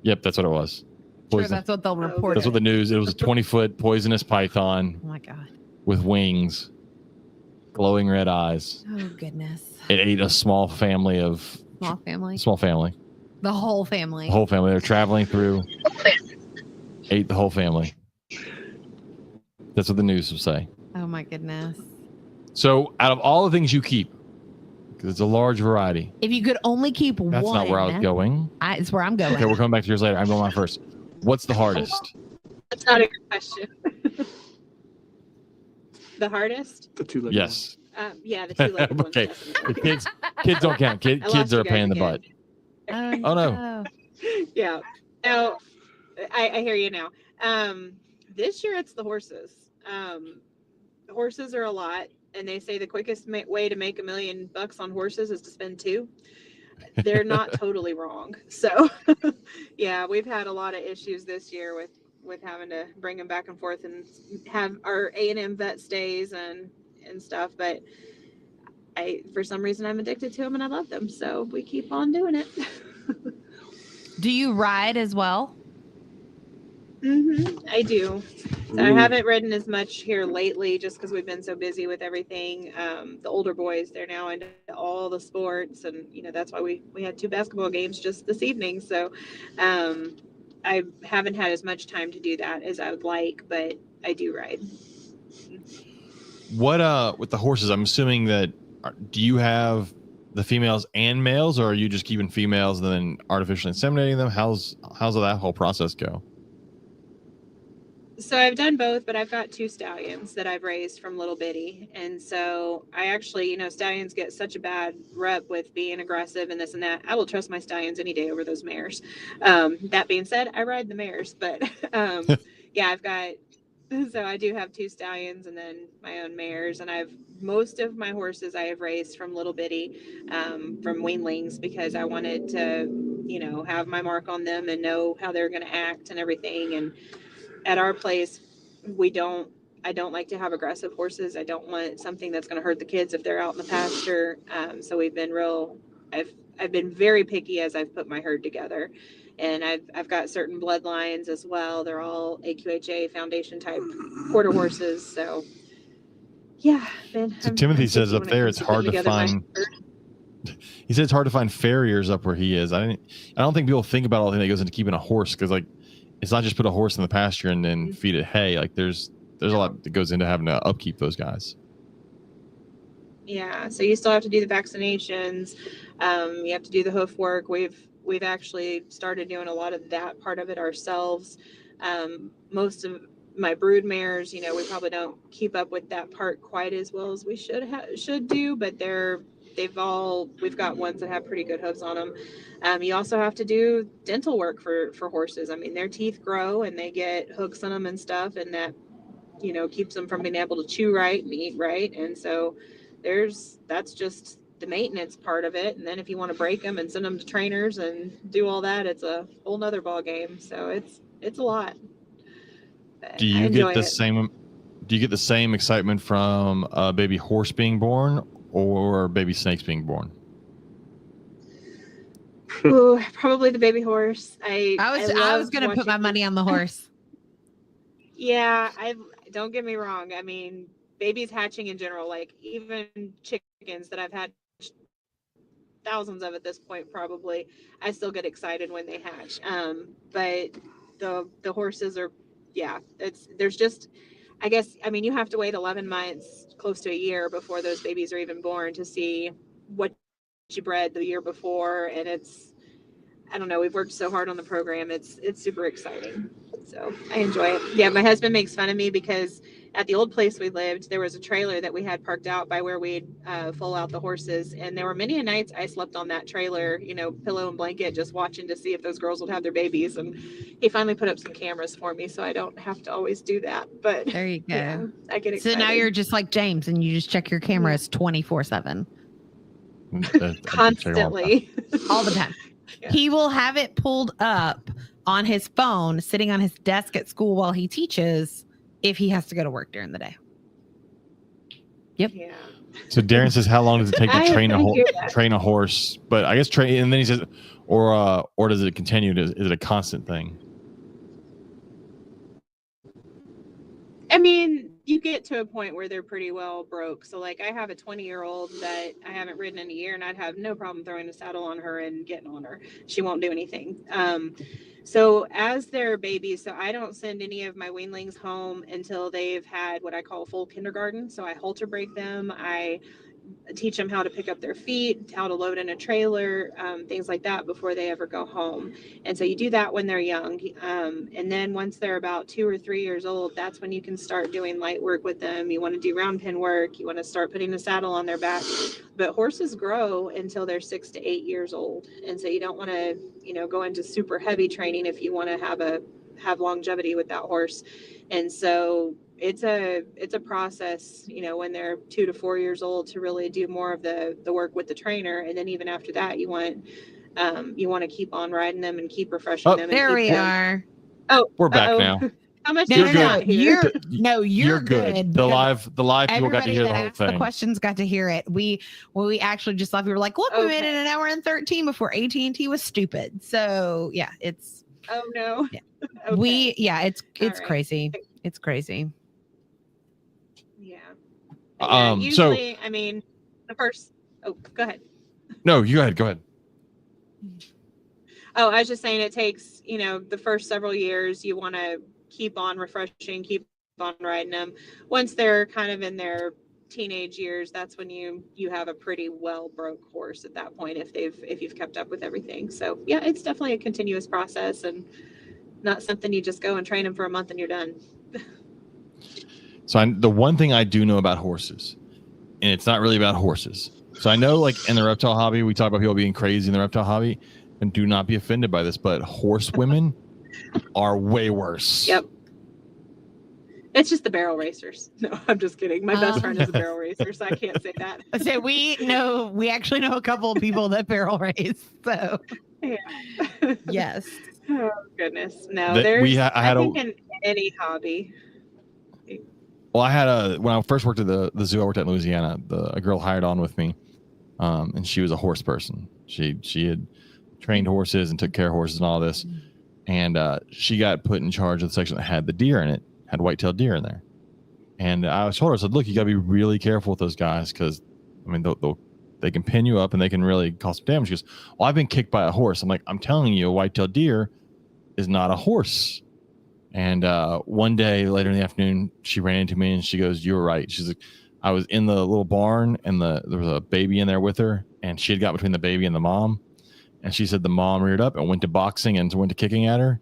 Yep, that's what it was. Sure, that's what they'll report. That's what the news. It was a 20-foot poisonous python. Oh my god. With wings, glowing red eyes. Oh goodness. It ate a small family of. Small family. Small family. The whole family. The whole family. They're traveling through. Ate the whole family. That's what the news will say. Oh my goodness. So, out of all the things you keep, because it's a large variety. If you could only keep one. That's not where I was going. It's where I'm going. Okay, we're coming back to yours later. I'm going on first. What's the hardest? That's not a good question. The hardest? The two-legged Yes. Yeah, the two-legged ones. Okay. definitely. Kids don't count. I lost Kids are you a pain in the guys butt. again. Oh, no. Yeah. No, I hear you now. This year it's the horses. Horses are a lot, and they say the quickest way to make $1 million on horses is to spend 2. They're not totally wrong. So, yeah, we've had a lot of issues this year with having to bring them back and forth and have our A&M vet stays and stuff. But for some reason, I'm addicted to them and I love them. So we keep on doing it. Do you ride as well? I do. So I haven't ridden as much here lately just because we've been so busy with everything. The older boys, they're now into all the sports, and that's why we had 2 basketball games just this evening. So I haven't had as much time to do that as I would like, but I do ride. What with the horses? I'm assuming that do you have the females and males, or are you just keeping females and then artificially inseminating them? How's that whole process go? So I've done both, but I've got 2 stallions that I've raised from little bitty. And so I actually, stallions get such a bad rep with being aggressive and this and that. I will trust my stallions any day over those mares. That being said, I ride the mares, but yeah, so I do have 2 stallions and then my own mares. And most of my horses I have raised from little bitty, from weanlings, because I wanted to, have my mark on them and know how they're going to act and everything. And at our place, I don't like to have aggressive horses. I don't want something that's going to hurt the kids if they're out in the pasture. So we've been I've been very picky as I've put my herd together, and I've got certain bloodlines as well. They're all AQHA Foundation type quarter horses. So yeah. So Timothy says up there it's hard to find. He said it's hard to find farriers up where he is. I don't think people think about all the thing that goes into keeping a horse, because it's not just put a horse in the pasture and then feed it hay. There's a lot that goes into having to upkeep those guys. Yeah. So you still have to do the vaccinations. You have to do the hoof work. We've actually started doing a lot of that part of it ourselves. Most of my brood mares, we probably don't keep up with that part quite as well as we should do, but we've got ones that have pretty good hooves on them. You also have to do dental work for horses. I mean, their teeth grow and they get hooks on them and stuff, and that, keeps them from being able to chew right and eat right. And so that's just the maintenance part of it. And then if you want to break them and send them to trainers and do all that, it's a whole nother ball game. So it's a lot. But do you get the same excitement from a baby horse being born or baby snakes being born? Ooh, probably the baby horse. I was going to put my money on the horse. Yeah, don't get me wrong. I mean, babies hatching in general, even chickens that I've had thousands of at this point, probably, I still get excited when they hatch. But the horses are, there's just, I guess, I mean, you have to wait 11 months, close to a year, before those babies are even born to see what you bred the year before. And I don't know, we've worked so hard on the program. It's super exciting. So I enjoy it. Yeah, my husband makes fun of me because at the old place we lived, there was a trailer that we had parked out by where we'd full out the horses. And there were many nights I slept on that trailer, pillow and blanket, just watching to see if those girls would have their babies. And he finally put up some cameras for me, so I don't have to always do that. But there you go. Yeah, I get excited. So now you're just like James and you just check your cameras 24/7. Constantly. All the time. Yeah. He will have it pulled up on his phone, sitting on his desk at school while he teaches, if he has to go to work during the day. Yep. Yeah. So Darren says, how long does it take to train a horse? But I guess and then he says, or does it continue? Is it a constant thing? I mean, you get to a point where they're pretty well broke. So I have a 20-year-old that I haven't ridden in a year, and I'd have no problem throwing a saddle on her and getting on her. She won't do anything. So as they're babies, so I don't send any of my weanlings home until they've had what I call full kindergarten. So I halter break them. I teach them how to pick up their feet, how to load in a trailer, things like that before they ever go home. And so you do that when they're young. And then once they're about 2 or 3 years old, that's when you can start doing light work with them. You want to do round pen work. You want to start putting a saddle on their back. But horses grow until they're 6 to 8 years old. And so you don't want to, go into super heavy training if you want to have longevity with that horse. And so it's a process, when they're 2 to 4 years old, to really do more of the work with the trainer. And then even after that, you want to keep on riding them and keep refreshing them. There we are. Oh, we're back now. How much? You're good. The live people got to hear the whole thing. The questions got to hear it. We actually just left. We were like, look, we made it an hour and 13 before AT&T was stupid. So yeah, it's. Oh no. Yeah. Okay. It's right. Crazy. It's crazy. Yeah. Yeah, So usually, I mean, the first. Oh, go ahead. no, you go ahead. Oh, I was just saying it takes, the first several years, you want to keep on refreshing, keep on riding them. Once they're kind of in their teenage years, that's when you have a pretty well broke horse at that point if you've kept up with everything. So yeah, it's definitely a continuous process and not something you just go and train them for a month and you're done. So the one thing I do know about horses, and it's not really about horses. So I know, like in the reptile hobby, we talk about people being crazy in the reptile hobby, and do not be offended by this, but horse women are way worse. Yep. It's just the barrel racers. No, I'm just kidding. My best friend is a barrel racer, so I can't say that. So we actually know a couple of people that barrel race. So yeah. Yes. Oh goodness. No, I think in any hobby. Well, I had when I first worked at the zoo I worked at in Louisiana, a girl hired on with me, and she was a horse person. She had trained horses and took care of horses and all this, and she got put in charge of the section that had the deer in it, had white-tailed deer in there. And I told her, I said, look, you got to be really careful with those guys because, I mean, they can pin you up and they can really cause some damage. She goes, well, I've been kicked by a horse. I'm like, I'm telling you, a white-tailed deer is not a horse. And one day later in the afternoon, she ran into me and she goes, "You're right." She's like, I was in the little barn and there was a baby in there with her, and she had got between the baby and the mom. And she said the mom reared up and went to boxing and went to kicking at her,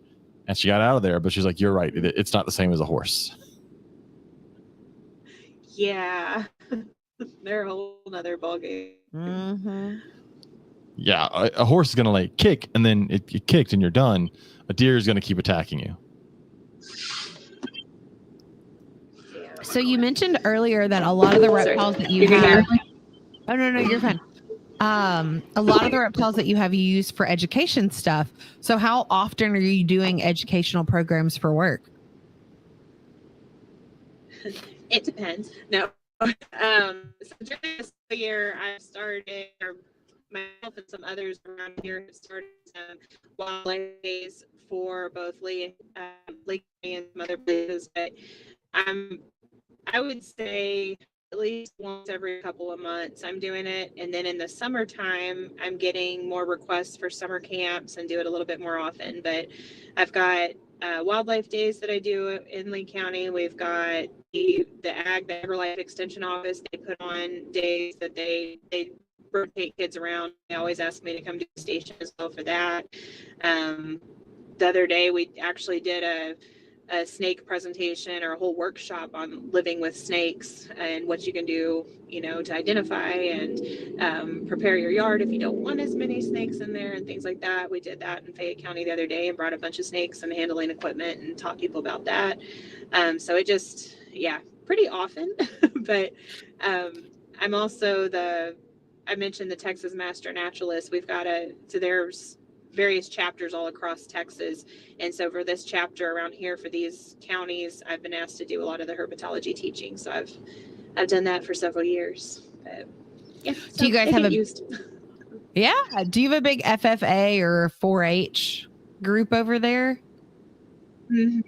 and she got out of there. But she's like, "You're right. It's not the same as a horse." Yeah, they're a whole nother ballgame. Mm-hmm. Yeah, a horse is gonna like kick, and then it kicked and you're done. A deer is gonna keep attacking you. So you mentioned earlier that a lot of the reptiles that you have. Oh no, you're fine. A lot of the reptiles that you have you use for education stuff. So how often are you doing educational programs for work? It depends. No. So during this year, I started, or myself and some others around here have started some wildlife days for both Lee and some other places. But I would say at least once every couple of months I'm doing it. And then in the summertime, I'm getting more requests for summer camps and do it a little bit more often. But I've got wildlife days that I do in Lee County. We've got the AgriLife Extension Office. They put on days that they rotate kids around. They always ask me to come to the station as well for that. The other day we actually did a snake presentation or a whole workshop on living with snakes and what you can do, to identify and prepare your yard if you don't want as many snakes in there and things like that. We did that in Fayette County the other day and brought a bunch of snakes and handling equipment and taught people about that. So it just, pretty often. But I'm also I mentioned the Texas Master Naturalist. We've got there's various chapters all across Texas. And so for this chapter around here for these counties, I've been asked to do a lot of the herpetology teaching. So I've done that for several years. But yeah. So do you guys have used? Yeah. Do you have a big FFA or 4-H group over there? Mm-hmm.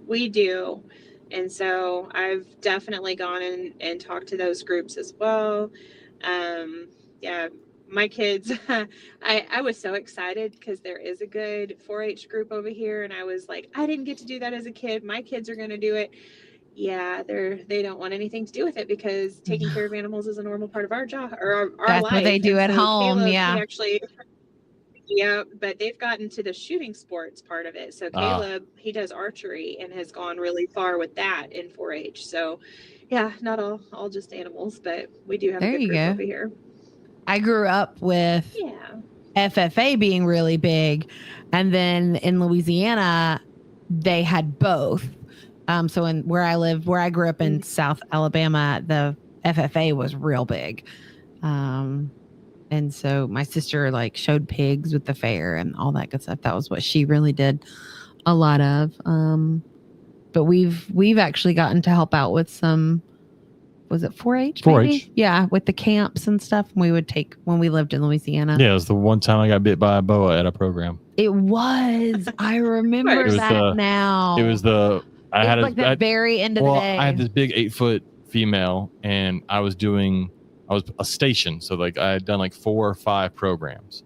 We do. And so I've definitely gone in and talked to those groups as well. My kids, I was so excited because there is a good 4-H group over here. And I was like, I didn't get to do that as a kid. My kids are going to do it. Yeah, they don't want anything to do with it because taking care of animals is a normal part of our job or our That's life. what they do at home. Caleb, but they've gotten to the shooting sports part of it. So Caleb, he does archery and has gone really far with that in 4-H. So yeah, not all just animals, but we do have a good group over here. I grew up with FFA being really big. And then in Louisiana, they had both. So where I grew up in South Alabama, the FFA was real big. And so my sister showed pigs with the fair and all that good stuff. That was what she really did a lot of. But we've actually gotten to help out with some, was it 4-H? 4-H. Yeah, with the camps and stuff we would take when we lived in Louisiana. Yeah, it was the one time I got bit by a boa at a program. It was. I remember that now. It was the I had like the very end of the day. I had this big 8-foot female, and I was a station, so like I had done like 4 or 5 programs,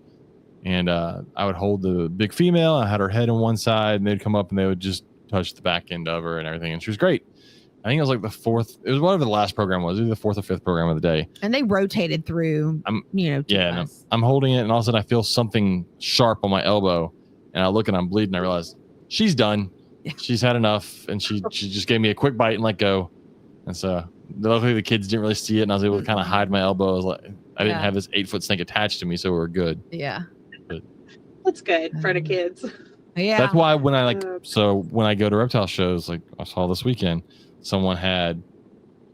and I would hold the big female. I had her head on one side, and they'd come up and they would just touch the back end of her and everything, and she was great. I think it was like the 4th. It was whatever the last program was. Either the 4th or 5th program of the day. And they rotated through. No, I'm holding it, and all of a sudden I feel something sharp on my elbow, and I look and I'm bleeding. I realize she's done. She's had enough, and she just gave me a quick bite and let go. And so luckily the kids didn't really see it, and I was able to kind of hide my elbow. I was like, I didn't have this 8-foot snake attached to me, so we were good. Yeah, but that's good in front of kids. Yeah, that's why when I when I go to reptile shows, like I saw this weekend, someone had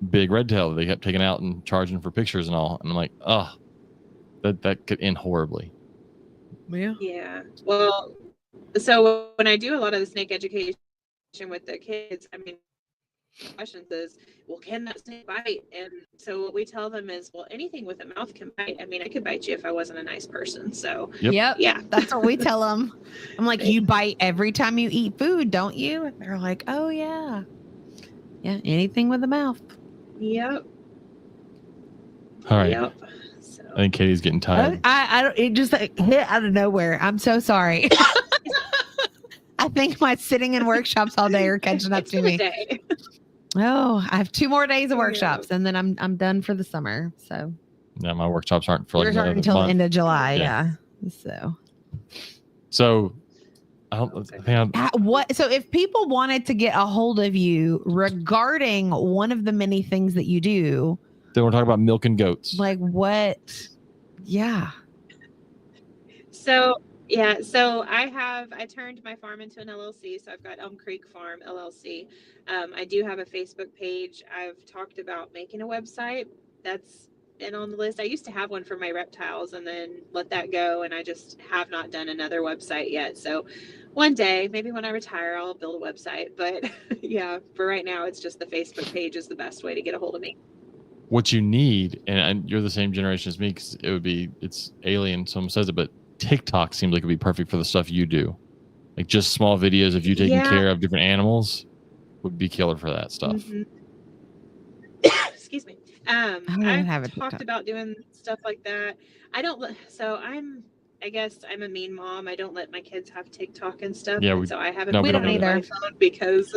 big red tail that they kept taking out and charging for pictures and all, and I'm like, oh, that could end horribly. Yeah. Well, so when I do a lot of the snake education with the kids, I mean, questions is, well, can that snake bite? And so what we tell them is, well, anything with a mouth can bite. I mean, I could bite you if I wasn't a nice person. So yeah, that's what we tell them. I'm like, you bite every time you eat food, don't you? And they're like, oh yeah, anything with a mouth. Yep. All right. Yep. So. I think Katie's getting tired. I don't. It just hit out of nowhere. I'm so sorry. I think my sitting in workshops all day are catching up to me. Oh, I have 2 more days of workshops, and then I'm done for the summer. So yeah, my workshops aren't for like until the end of July. Yeah. So what? So if people wanted to get a hold of you regarding one of the many things that you do, then we're talking about milking goats. Like what? Yeah. So I turned my farm into an LLC. So I've got Elm Creek Farm LLC. I do have a Facebook page. I've talked about making a website. That's been on the list. I used to have one for my reptiles and then let that go. And I just have not done another website yet. So one day, maybe when I retire, I'll build a website. But yeah, for right now, it's just the Facebook page is the best way to get a hold of me. What you need, and you're the same generation as me, because it's alien. Someone says it, but TikTok seems like it'd be perfect for the stuff you do. Like just small videos of you taking care of different animals would be killer for that stuff. Mm-hmm. Excuse me. I've talked about doing stuff like that. I guess I'm a mean mom. I don't let my kids have TikTok and stuff. Yeah, so I haven't. We don't either. My phone because.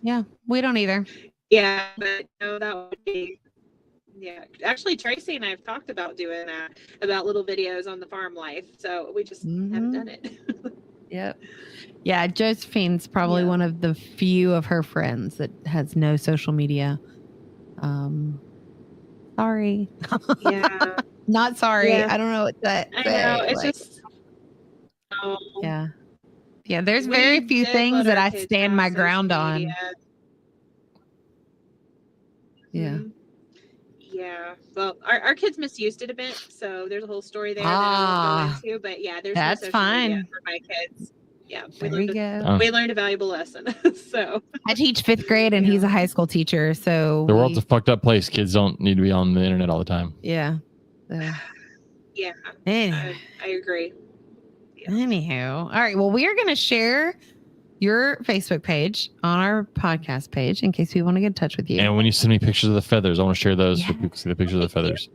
Yeah, we don't either. Yeah, but no, that would be. Yeah, actually, Tracy and I have talked about doing that, about little videos on the farm life. So we just haven't done it. Yep. Yeah, Josephine's probably one of the few of her friends that has no social media. Sorry. Yeah. Not sorry. Yeah. I don't know what that. I know. It's just. Yeah. Yeah. There's very few things that I stand my ground on. Yeah. Mm-hmm. Yeah, well, our kids misused it a bit, so there's a whole story there that I won't go into. But yeah, there's that's no social fine media for my kids. Yeah, we learned a valuable lesson. So I teach 5th grade, and he's a high school teacher. So the world's a fucked up place. Kids don't need to be on the internet all the time. Yeah. Yeah, anyway. I agree. Yeah. Anywho, all right. Well, we are going to share your Facebook page on our podcast page in case we want to get in touch with you. And when you send me pictures of the feathers, I want to share those so people can see the pictures of the feathers.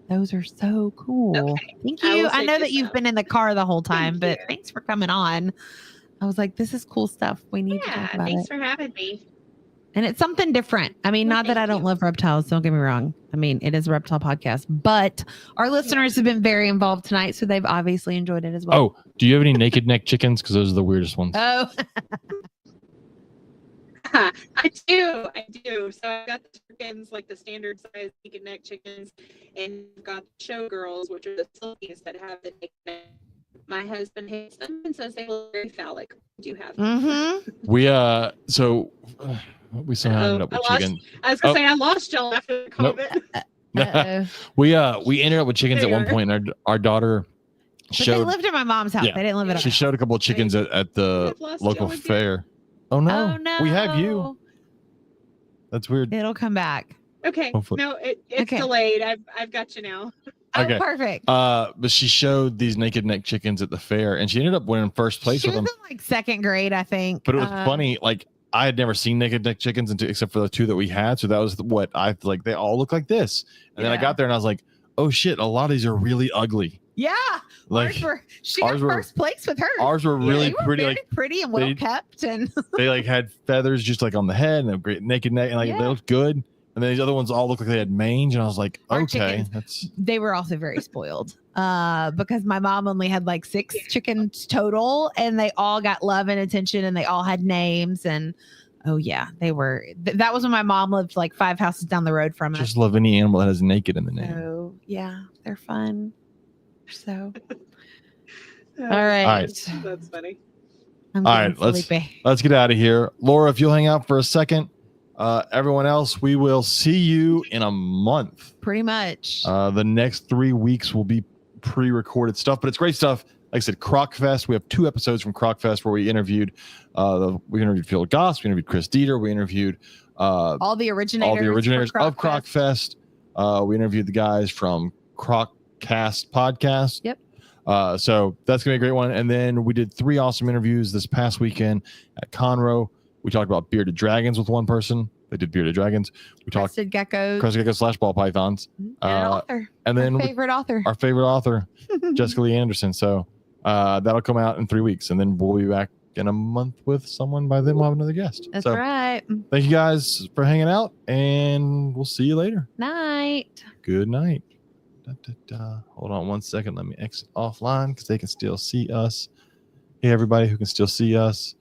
Those are so cool. Okay. Thank you. I know that you've been in the car the whole time, but thanks for coming on. I was like, this is cool stuff. We need to talk about thanks for having me. And it's something different. I mean, not that I don't love reptiles. Don't get me wrong. I mean, it is a reptile podcast, but our listeners have been very involved tonight, so they've obviously enjoyed it as well. Oh, do you have any naked neck chickens? Because those are the weirdest ones. Oh. I do. So I've got the chickens, like the standard size naked neck chickens, and I've got the showgirls, which are the silkies that have the naked neck. My husband hates them and says they look very phallic. Do you have them? Mm-hmm. We somehow ended up with chickens. I was gonna say I lost y'all after the comment. We ended up with chickens at one point, and our daughter showed. They lived in my mom's house. They didn't live at our She showed a couple of chickens at the local fair. Oh no. We have you. That's weird. It'll come back. Okay. Hopefully. No, it's delayed. I've got you now. Okay. Oh, perfect. But she showed these naked neck chickens at the fair, and she ended up winning first place with them. She was in like 2nd grade, I think. But it was funny. Like I had never seen naked neck chickens except for the 2 that we had. So that was what I like. They all look like this. And then I got there and I was like, oh shit, a lot of these are really ugly. Yeah. Like she got first place with hers. Ours were really pretty, very like pretty and well kept, and they like had feathers just like on the head and a great naked neck, and like they looked good. And then these other ones all looked like they had mange, and I was like, okay, they were also very spoiled because my mom only had like 6 chickens total, and they all got love and attention, and they all had names, and oh yeah, they were. That was when my mom lived like 5 houses down the road from us. Just love any animal that has naked in the name. Oh yeah, they're fun. So, all right. That's funny. All right, let's get out of here. Laura, if you'll hang out for a second. Everyone else, we will see you in a month. Pretty much. The next 3 weeks will be pre-recorded stuff, but it's great stuff. Like I said, CrocFest. We have 2 episodes from CrocFest where we interviewed Phil Goss, we interviewed Chris Dieter, we interviewed all the originators of CrocFest. We interviewed the guys from Croccast podcast. Yep. So that's gonna be a great one. And then we did 3 awesome interviews this past weekend at Conroe. We talked about bearded dragons with one person. They did bearded dragons. We talked crested geckos / ball pythons. And then our favorite author, Jessica Lee Anderson. So that'll come out in 3 weeks, and then we'll be back in a month with someone. By then we'll have another guest. That's right. Thank you guys for hanging out, and we'll see you later. Night. Good night. Hold on 1 second. Let me exit offline because they can still see us. Hey, everybody who can still see us.